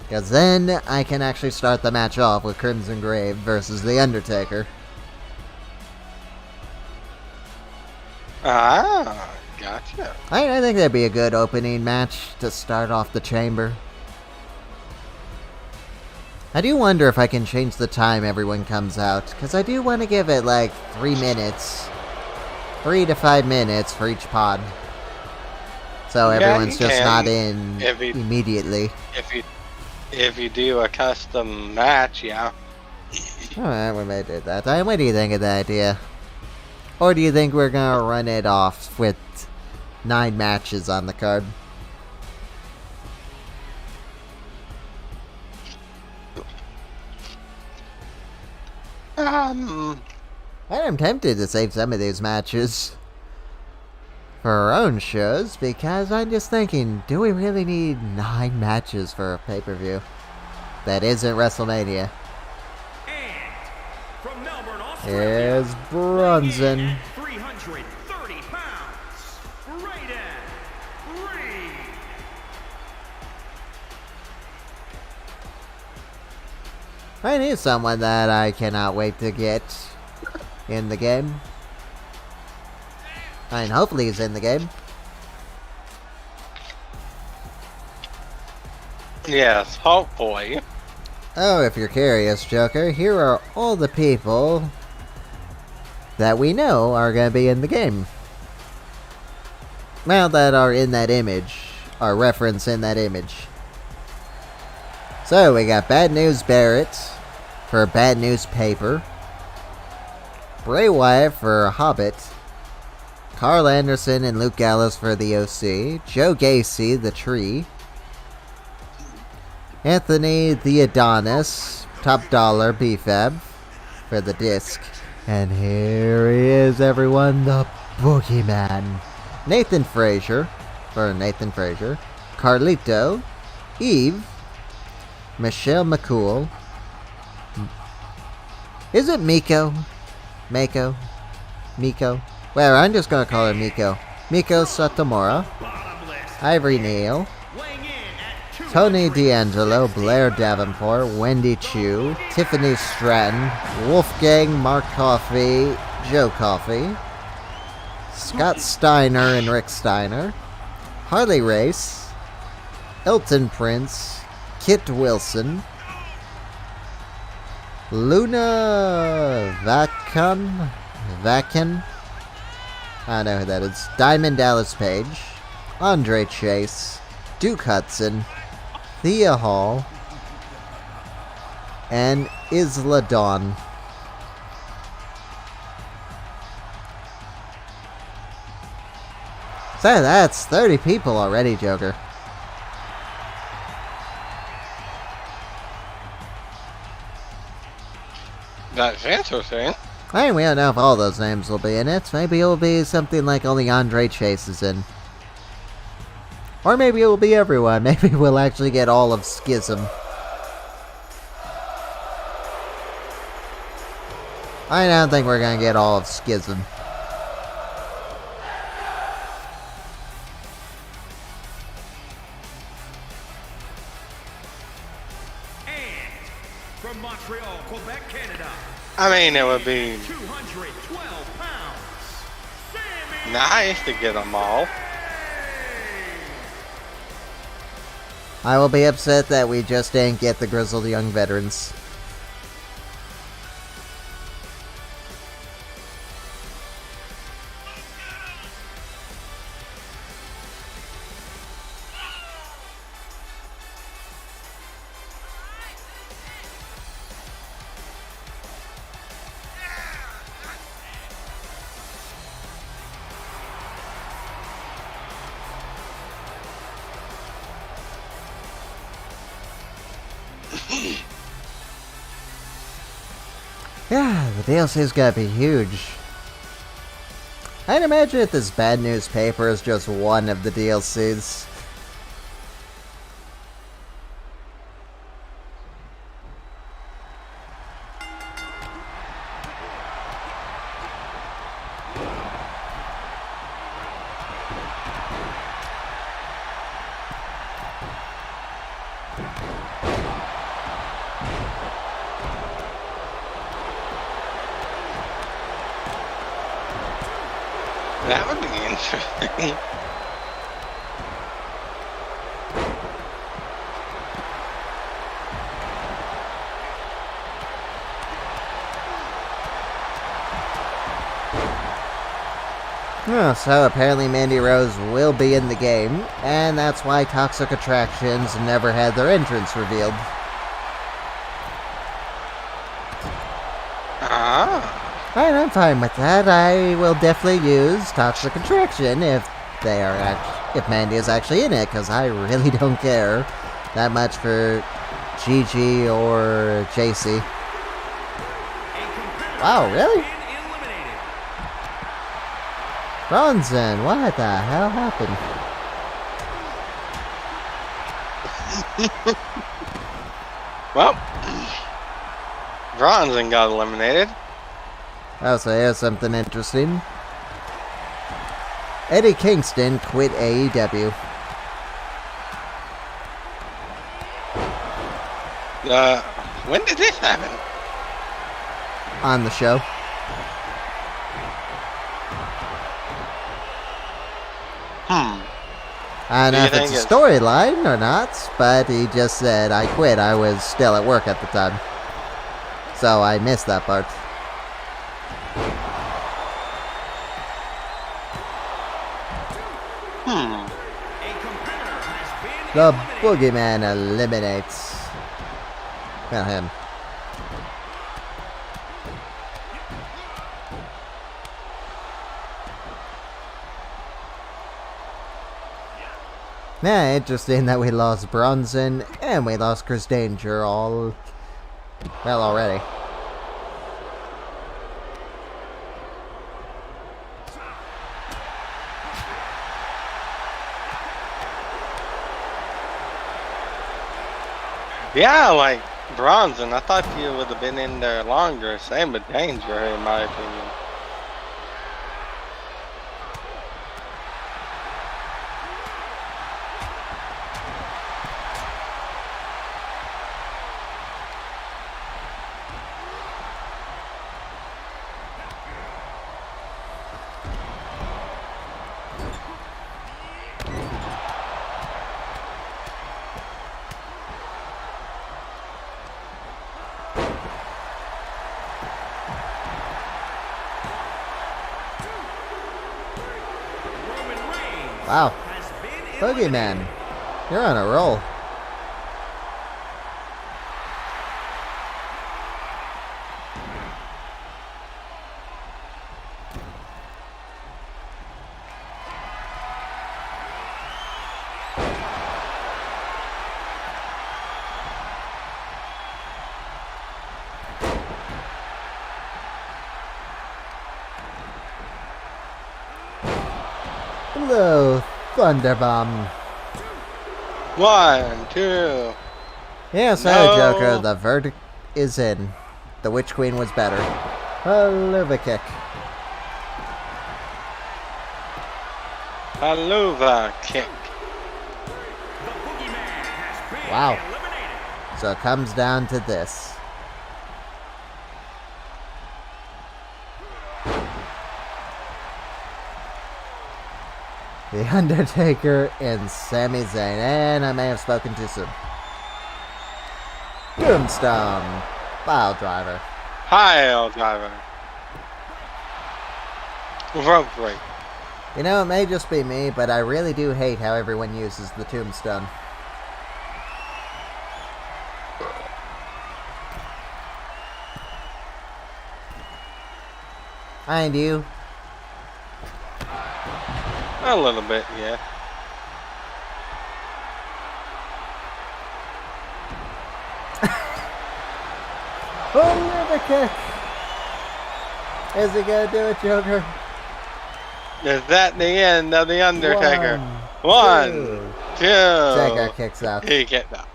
Speaker 2: Because then I can actually start the match off with Crimson Grave versus The Undertaker.
Speaker 1: Ah, gotcha.
Speaker 2: I think that'd be a good opening match to start off the chamber. I do wonder if I can change the time everyone comes out, because I do want to give it like 3 minutes. 3 to 5 minutes for each pod. So everyone's just not in immediately.
Speaker 1: If you do a custom match, yeah.
Speaker 2: Alright, we may do that. What do you think of the idea? Or do you think we're gonna run it off with 9 matches on the card? I'm tempted to save some of these matches for our own shows, because I'm just thinking, do we really need 9 matches for a pay-per-view that isn't WrestleMania?
Speaker 3: And from Melbourne,
Speaker 2: Here's
Speaker 3: Australia,
Speaker 2: Bronson.
Speaker 3: weighing in at 330 pounds, Raiden Reed.
Speaker 2: I need someone that I cannot wait to get in the game. And hopefully he's in the game.
Speaker 1: Yes, hopefully.
Speaker 2: Oh, if you're curious, Joker, here are all the people that we know are going to be in the game. Well, that are in that image, are referenced in that image. So, we got Bad News Barrett for Bad News Paper, Bray Wyatt for Hobbit, Carl Anderson and Luke Gallows for the OC, Joe Gacy, the Tree, Anthony the Adonis, Top Dollar, BFAB for the disc, and here he is, everyone, the Boogeyman. Nathan Frazier for Nathan Frazier, Carlito, Eve, Michelle McCool. Is it Miko? Mako? Miko? Well, I'm just gonna call her Miko. Miko Satomura, Ivory Neal, Tony D'Angelo, Blair Davenport, Wendy Chu, Tiffany Stratton, Wolfgang, Mark Coffey, Joe Coffey, Scott Steiner and Rick Steiner, Harley Race, Elton Prince, Kit Wilson, Luna Vacan, I don't know who that is, Diamond Dallas Page, Andre Chase, Duke Hudson, Thea Hall, and Isla Dawn. So that's 30 people already, Joker.
Speaker 1: That's interesting.
Speaker 2: I mean, we don't know if all those names will be in it. Maybe it'll be something like only Andre Chase is in. Or maybe it will be everyone. Maybe we'll actually get all of Schism. I don't think we're gonna get all of Schism.
Speaker 3: And from Montreal, Quebec, Canada,
Speaker 1: I mean, it would be
Speaker 3: 212 pounds, Sammy
Speaker 1: nice to get them all.
Speaker 2: I will be upset that we just didn't get the Grizzled Young Veterans. Yeah, the DLC is gonna be huge. I'd imagine if this bad news paper is just one of the DLCs.
Speaker 1: That would be interesting.
Speaker 2: So apparently Mandy Rose will be in the game, and that's why Toxic Attractions never had their entrance revealed.
Speaker 1: Ah.
Speaker 2: Alright, I'm fine with that. I will definitely use Toxic Attraction if if Mandy is actually in it, because I really don't care that much for Gigi or JC. Wow, really? Bronson, what the hell happened?
Speaker 1: Well, Bronson got eliminated.
Speaker 2: Oh, so here's something interesting. Eddie Kingston quit AEW.
Speaker 1: When did this happen?
Speaker 2: On the show. I don't know if it's a storyline or not, but he just said, I quit. I was still at work at the time. So I missed that part. The Boogeyman eliminates. Well, him. Yeah, interesting that we lost Bronson and we lost Chris Danger all... well, already.
Speaker 1: Yeah, like Bronson. I thought you would have been in there longer. Same with Danger, in my opinion.
Speaker 2: Wow. Boogeyman, you're on a roll. Hello, Thunderbomb.
Speaker 1: 1, 2.
Speaker 2: Yeah, sorry,
Speaker 1: No.
Speaker 2: Joker. The verdict is in. The Witch Queen was better. Haluva kick.
Speaker 1: Haluva kick.
Speaker 2: Wow. So it comes down to this. The Undertaker and Sami Zayn. And I may have spoken too soon. Tombstone. Pile driver.
Speaker 1: Pile driver. Rope break.
Speaker 2: You know, it may just be me, but I really do hate how everyone uses the tombstone. And you?
Speaker 1: A little bit, yeah.
Speaker 2: Oh, the kick! Is he gonna do it, Joker?
Speaker 1: Is that the end of The Undertaker?
Speaker 2: One,
Speaker 1: Two.
Speaker 2: Taker kicks out.
Speaker 1: He kicked out.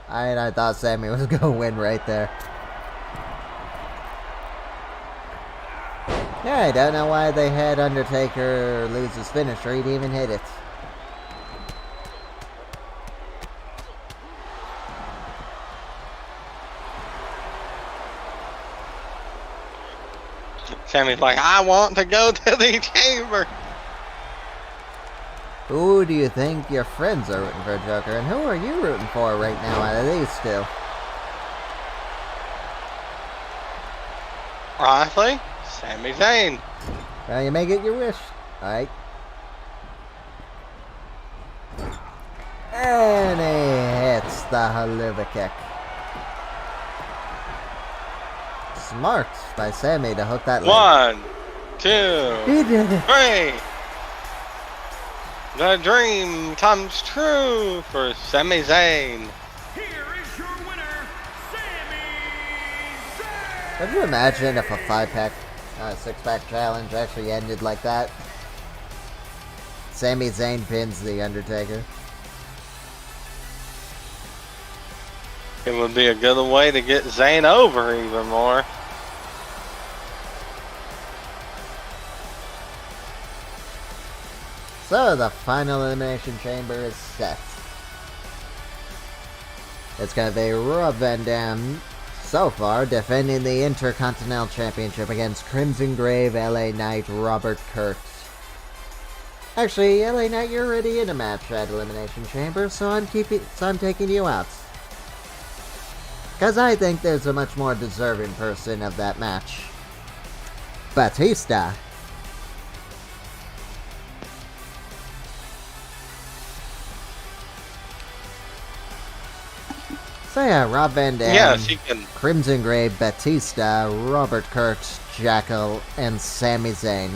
Speaker 2: I thought Sammy was going to win right there. Yeah, I don't know why they had Undertaker lose his finisher. He didn't even hit it.
Speaker 1: Sammy's like, I want to go to the chamber.
Speaker 2: Who do you think your friends are rooting for, Joker? And who are you rooting for right now out of these two?
Speaker 1: Honestly, Sami Zayn.
Speaker 2: Well, you may get your wish. Alright. And he hits the haluva kick. Smart by Sammy to hook that leg.
Speaker 1: 1, 2,
Speaker 2: He did it.
Speaker 1: 3. The dream comes true for Sami Zayn.
Speaker 3: Here is your winner, Sami Zayn.
Speaker 2: Could you imagine if a 5-pack, 6-pack challenge actually ended like that? Sami Zayn pins The Undertaker.
Speaker 1: It would be a good way to get Zayn over even more.
Speaker 2: So the final elimination chamber is set. It's going to be Rob Van Dam, so far, defending the Intercontinental Championship against Crimson Grave, LA Knight, Robert Kurt. Actually, LA Knight, you're already in a match at Elimination Chamber, so I'm taking you out. Because I think there's a much more deserving person of that match. Batista. So yeah, Rob Van Dam,
Speaker 1: Yes, he can.
Speaker 2: Crimson Grave, Batista, Robert Kurt, Jackal, and Sami Zayn.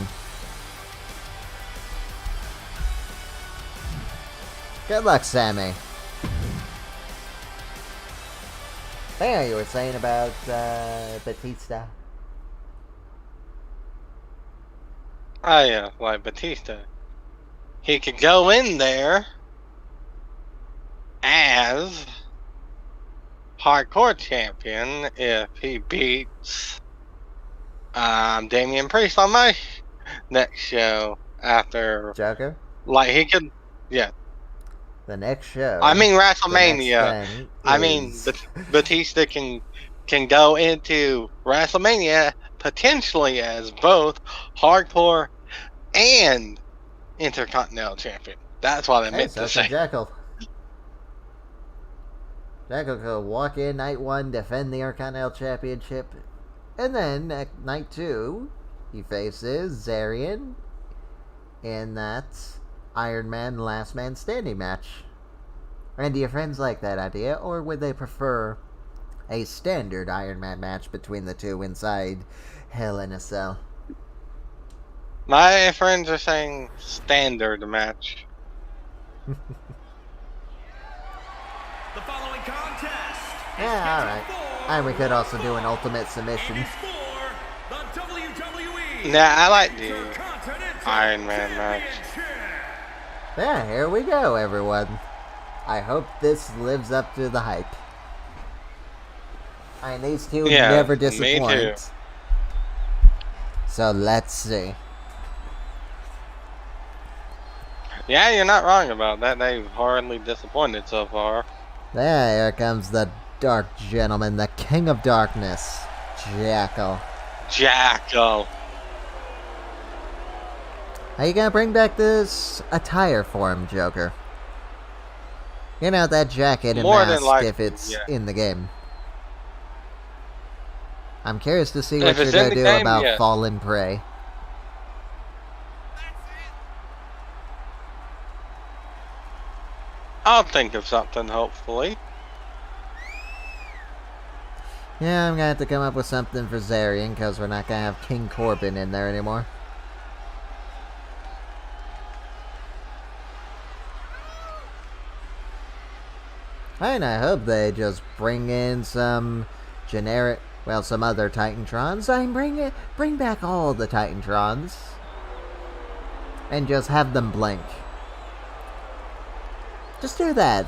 Speaker 2: Good luck, Sammy. Yeah, you were saying about Batista.
Speaker 1: Oh yeah, like Batista. He could go in there as hardcore champion if he beats Damian Priest on my next show after.
Speaker 2: Joker?
Speaker 1: Like he could, yeah.
Speaker 2: The next show.
Speaker 1: I mean
Speaker 2: the
Speaker 1: WrestleMania.
Speaker 2: next thing
Speaker 1: I mean
Speaker 2: is-
Speaker 1: Batista can go into WrestleMania potentially as both hardcore and Intercontinental Champion. That's what I
Speaker 2: Hey,
Speaker 1: meant
Speaker 2: so
Speaker 1: to say.
Speaker 2: Jackal. Jackal could walk in night 1, defend the Intercontinental Championship, and then at night 2, he faces Zarian in that Iron Man Last Man Standing match. And do your friends like that idea, or would they prefer a standard Iron Man match between the two inside Hell in a Cell?
Speaker 1: My friends are saying standard match.
Speaker 3: The following contest.
Speaker 2: Yeah, alright. And we could also do an ultimate submission.
Speaker 3: And it's for the WWE
Speaker 1: Nah, I like the
Speaker 3: Intercontinental
Speaker 1: Iron Man match.
Speaker 3: Championship.
Speaker 2: Yeah, here we go, everyone. I hope this lives up to the hype. I mean, these two
Speaker 1: Yeah,
Speaker 2: never
Speaker 1: me too.
Speaker 2: disappoint. So let's see.
Speaker 1: Yeah, you're not wrong about that. They've hardly disappointed so far.
Speaker 2: There, here comes the Dark Gentleman, the King of Darkness, Jackal.
Speaker 1: Jackal.
Speaker 2: Are you gonna bring back this attire for him, Joker? You know, that jacket and
Speaker 1: More than
Speaker 2: mask
Speaker 1: likely,
Speaker 2: if it's
Speaker 1: yeah.
Speaker 2: in the game. I'm curious to see
Speaker 1: If
Speaker 2: what you're
Speaker 1: it's in
Speaker 2: gonna
Speaker 1: the
Speaker 2: do
Speaker 1: game,
Speaker 2: about
Speaker 1: yes.
Speaker 2: Fallen Prey.
Speaker 1: I'll think of something, hopefully.
Speaker 2: Yeah, I'm gonna have to come up with something for Zarian, because we're not gonna have King Corbin in there anymore. And I hope they just bring in some generic, well, some other Titantrons. Bring back all the Titantrons. and just have them blink. Just do that.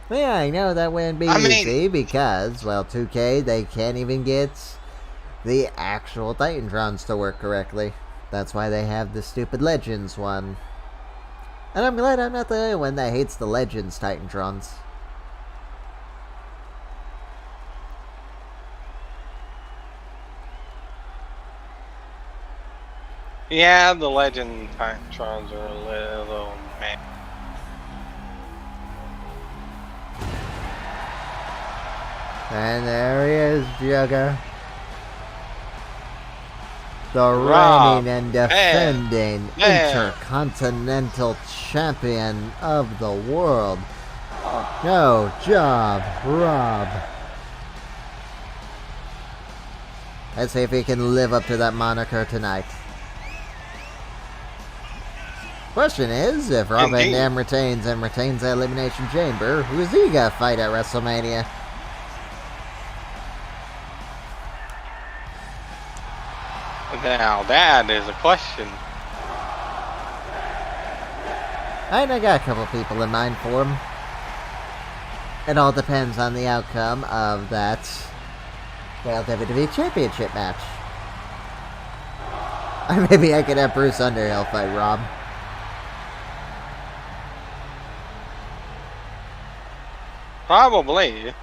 Speaker 2: Yeah, I know that wouldn't be easy because, well, 2K, they can't even get the actual Titantrons to work correctly. That's why they have the stupid Legends one. And I'm glad I'm not the only one that hates the Legends Titantrons.
Speaker 1: Yeah, the Legend Titantrons are a little meh.
Speaker 2: And there he is, Jugger. The
Speaker 1: Rob,
Speaker 2: reigning and defending Intercontinental Champion of the world. No job, Rob. Let's see if he can live up to that moniker tonight. Question is, if Rob Van Dam retains and retains the Elimination Chamber, who's he gonna fight at WrestleMania?
Speaker 1: Now that is a question.
Speaker 2: And I got a couple people in mind for him. It all depends on the outcome of that, well, WWE Championship match. Or maybe I could have Bruce Underhill fight Rob.
Speaker 1: Probably.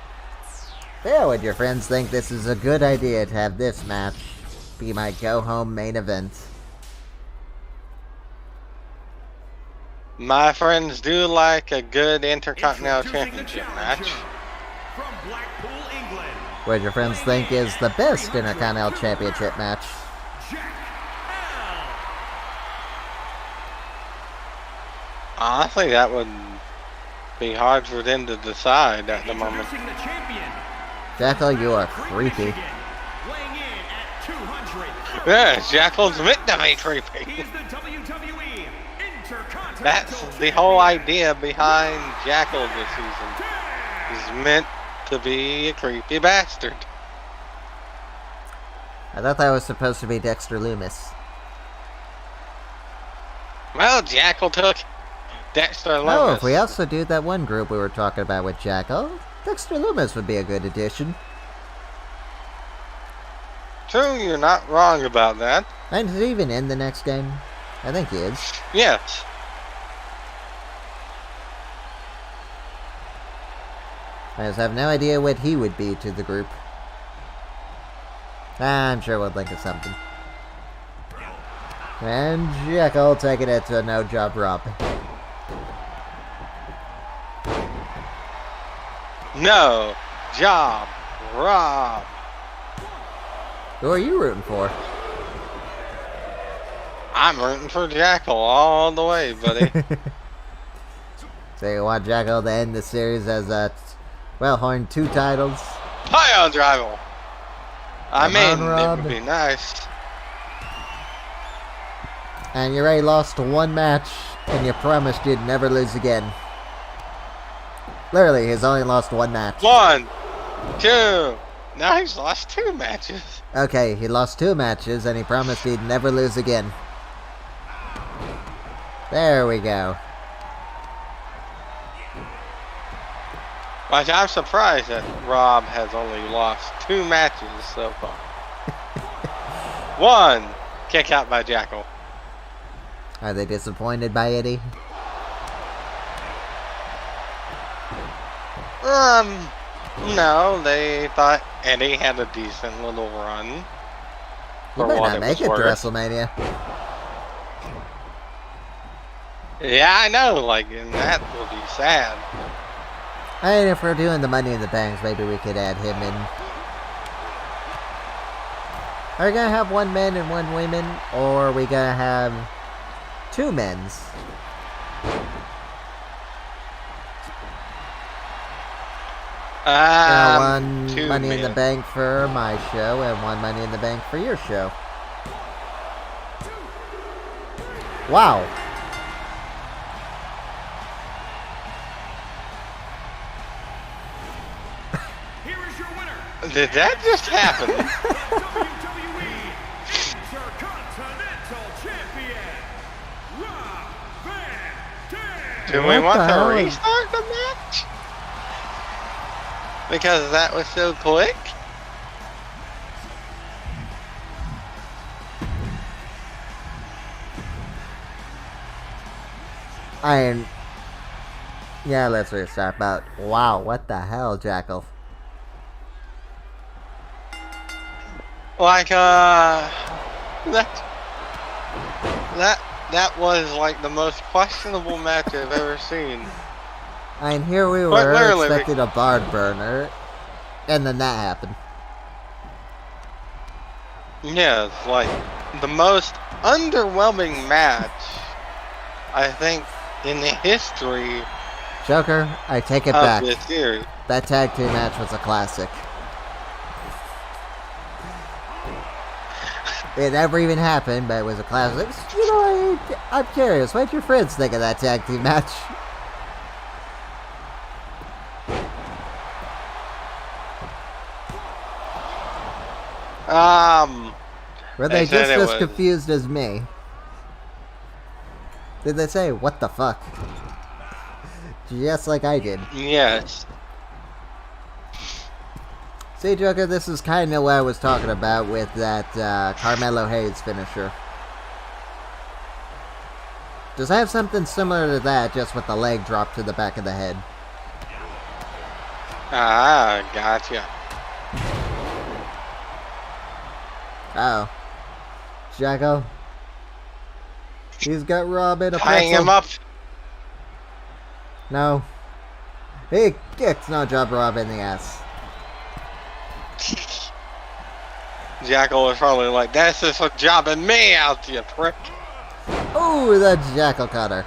Speaker 2: Yeah, would your friends think this is a good idea to have this match be my go-home main event?
Speaker 1: My friends do like a good Intercontinental Championship match.
Speaker 3: From Blackpool, England,
Speaker 2: What your friends think is the best Intercontinental Championship match?
Speaker 3: Jack
Speaker 1: Honestly, that would be hard for them to decide at the moment.
Speaker 3: Introducing the champion,
Speaker 2: Jackal, you are creepy.
Speaker 3: Michigan, weighing in at 200.
Speaker 1: Yeah, Jackal's meant to be
Speaker 3: He
Speaker 1: creepy.
Speaker 3: is the WWE Intercontinental
Speaker 1: That's the
Speaker 3: Champion.
Speaker 1: whole idea behind Jackal this season. He's meant to be a creepy bastard.
Speaker 2: I thought that was supposed to be Dexter Loomis.
Speaker 1: Well, Jackal took Dexter Loomis.
Speaker 2: Oh, if we also do that one group we were talking about with Jackal, Dexter Loomis would be a good addition.
Speaker 1: True, you're not wrong about that.
Speaker 2: And is he even in the next game? I think he is.
Speaker 1: Yes.
Speaker 2: I just have no idea what he would be to the group. I'm sure we'll think of something. And Jackal taking it to a no-job Rob.
Speaker 1: No. Job. Rob.
Speaker 2: Who are you rooting for?
Speaker 1: I'm rooting for Jackal all the way, buddy.
Speaker 2: So you want Jackal to end the series as a well-horned 2 titles?
Speaker 1: Pile driver. I
Speaker 2: Come on,
Speaker 1: mean,
Speaker 2: Rob.
Speaker 1: it would be nice.
Speaker 2: And you already lost 1 match, and you promised you'd never lose again. Literally, he's only lost 1 match.
Speaker 1: 1, 2. Now he's lost 2 matches.
Speaker 2: Okay, he lost 2 matches, and he promised he'd never lose again. There we go.
Speaker 1: But I'm surprised that Rob has only lost 2 matches so far. 1, kick out by Jackal.
Speaker 2: Are they disappointed by Eddie?
Speaker 1: No, they thought Eddie had a decent little run.
Speaker 2: He
Speaker 1: For
Speaker 2: might
Speaker 1: what
Speaker 2: not
Speaker 1: it
Speaker 2: make
Speaker 1: was
Speaker 2: it to
Speaker 1: worth.
Speaker 2: WrestleMania.
Speaker 1: Yeah, I know, like, and that will be sad.
Speaker 2: I mean, if we're doing the Money in the Banks, maybe we could add him in. Are we gonna have 1 men and 1 women, or are we gonna have 2 men's? One
Speaker 1: 2
Speaker 2: Money in the
Speaker 1: men.
Speaker 2: Bank for my show, and 1 Money in the Bank for your show. Wow.
Speaker 1: Did that just happen?
Speaker 3: WWE Intercontinental Champion, Rob Van Dam.
Speaker 1: Do we
Speaker 2: What
Speaker 1: want
Speaker 2: the
Speaker 1: to
Speaker 2: hell?
Speaker 1: restart the match? Because that was so quick?
Speaker 2: Yeah, let's restart, but wow, what the hell, Jackal?
Speaker 1: Like, that was like the most questionable match I've ever seen.
Speaker 2: Here we
Speaker 1: Quite
Speaker 2: were
Speaker 1: literally.
Speaker 2: expecting a barn burner, and then that happened.
Speaker 1: Yeah, it's like the most underwhelming match, I think, in the history
Speaker 2: Joker, I take it
Speaker 1: of
Speaker 2: back.
Speaker 1: this series.
Speaker 2: That tag team match was a classic. It never even happened, but it was a classic. You know, I'm curious, what did your friends think of that tag team match? Were they
Speaker 1: said
Speaker 2: just
Speaker 1: it
Speaker 2: as
Speaker 1: was-
Speaker 2: confused as me? Did they say, what the fuck? Just like I did.
Speaker 1: Yes.
Speaker 2: See, Joker, this is kind of what I was talking about with that Carmelo Hayes finisher. Does I have something similar to that, just with the leg drop to the back of the head?
Speaker 1: Ah, gotcha.
Speaker 2: Uh-oh. Jacko. He's got Rob in a
Speaker 1: Tying
Speaker 2: pretzel.
Speaker 1: him up.
Speaker 2: No. He kicks no job Rob in the ass.
Speaker 1: Jackal was probably like, "That's just for jobbing me out, you prick."
Speaker 2: Ooh, the Jackal cutter.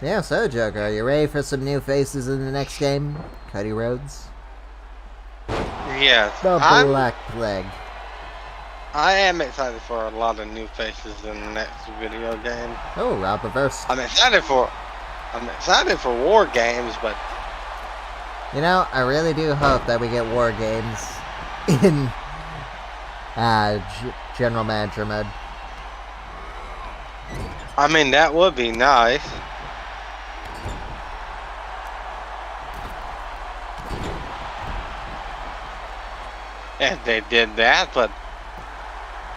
Speaker 2: Yeah, so Joker, are you ready for some new faces in the next game? Cody Rhodes?
Speaker 1: Yes.
Speaker 2: The
Speaker 1: I'm-
Speaker 2: Black Plague.
Speaker 1: I am excited for a lot of new faces in the next video game.
Speaker 2: Oh, Rob reversed.
Speaker 1: I'm excited for War Games, but
Speaker 2: You know, I really do hope that we get War Games in General Manager mode.
Speaker 1: I mean that would be nice. If they did that, but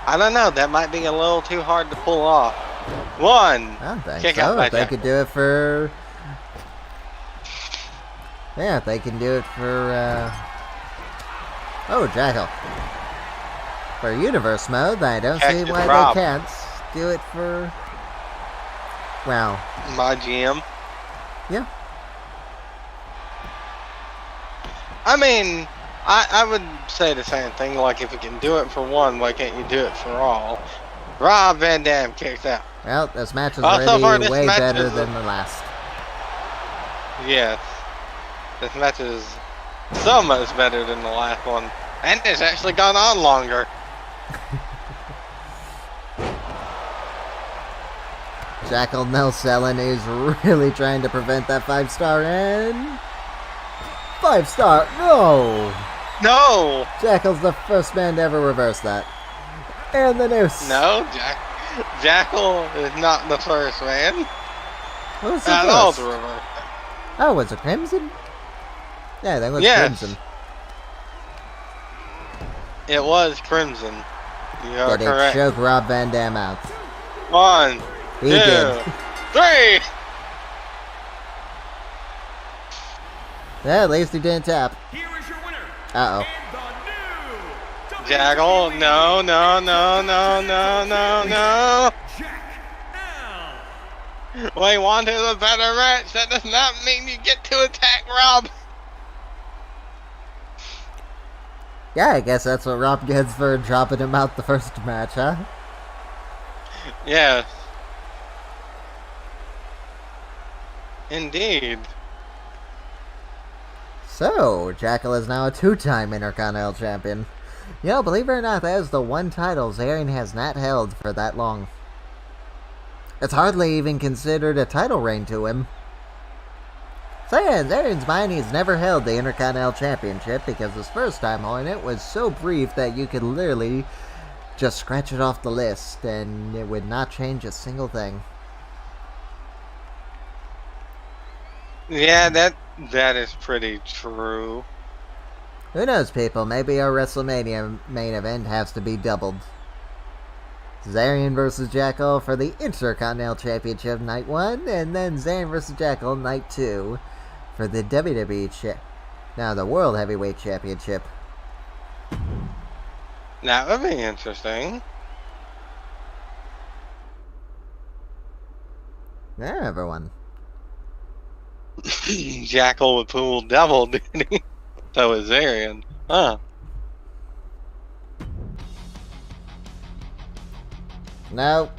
Speaker 1: I don't know. That might be a little too hard to pull off. One.
Speaker 2: I don't think
Speaker 1: Kick out
Speaker 2: so.
Speaker 1: by
Speaker 2: If they
Speaker 1: Jack.
Speaker 2: could do it for... Yeah, if they can do it for, Oh, Jackal. For Universe mode, then I don't see
Speaker 1: Cactus
Speaker 2: why
Speaker 1: Rob.
Speaker 2: they can't do it for... Well,
Speaker 1: My GM.
Speaker 2: yeah.
Speaker 1: I mean, I would say the same thing. Like, if you can do it for one, why can't you do it for all? Rob Van Dam kicks out.
Speaker 2: Well, this match is
Speaker 1: So far,
Speaker 2: already
Speaker 1: this
Speaker 2: way
Speaker 1: match
Speaker 2: better
Speaker 1: is-
Speaker 2: than the last.
Speaker 1: Yes. This match is so much better than the last one. And it's actually gone on longer.
Speaker 2: Jackal no selling is really trying to prevent that 5-star and... 5-star, no!
Speaker 1: No!
Speaker 2: Jackal's the first man to ever reverse that. And the noose.
Speaker 1: No, Jackal is not the first man
Speaker 2: What was the
Speaker 1: at all
Speaker 2: first?
Speaker 1: to reverse.
Speaker 2: Oh, was it Crimson? Yeah, that was
Speaker 1: Yes.
Speaker 2: Crimson.
Speaker 1: It was Crimson. You are
Speaker 2: Did it
Speaker 1: correct.
Speaker 2: choke Rob Van Dam out?
Speaker 1: 1,
Speaker 2: He
Speaker 1: 2,
Speaker 2: did.
Speaker 1: 3!
Speaker 2: Yeah, at least he didn't tap.
Speaker 3: Here is your winner.
Speaker 2: Uh-oh.
Speaker 3: And the new
Speaker 1: Jackal, no, no, no, no, no, no, no.
Speaker 3: Jack L.
Speaker 1: We wanted a better match. That does not mean you get to attack Rob.
Speaker 2: Yeah, I guess that's what Rob gets for dropping him out the first match, huh?
Speaker 1: Yes. Indeed.
Speaker 2: So, Jackal is now a 2-time Intercontinental Champion. You know, believe it or not, that is the one title Zarian has not held for that long. It's hardly even considered a title reign to him. So yeah, in Zarian's mind, he's never held the Intercontinental Championship because his first time on it was so brief that you could literally just scratch it off the list and it would not change a single thing.
Speaker 1: Yeah, that is pretty true.
Speaker 2: Who knows, people? Maybe our WrestleMania main event has to be doubled. Zarian versus Jackal for the Intercontinental Championship Night 1, and then Zarian versus Jackal Night 2 for the WWE the World Heavyweight Championship.
Speaker 1: That would be interesting.
Speaker 2: There, everyone.
Speaker 1: Jackal with Pool Devil, didn't he? So is Arian. Huh.
Speaker 2: No,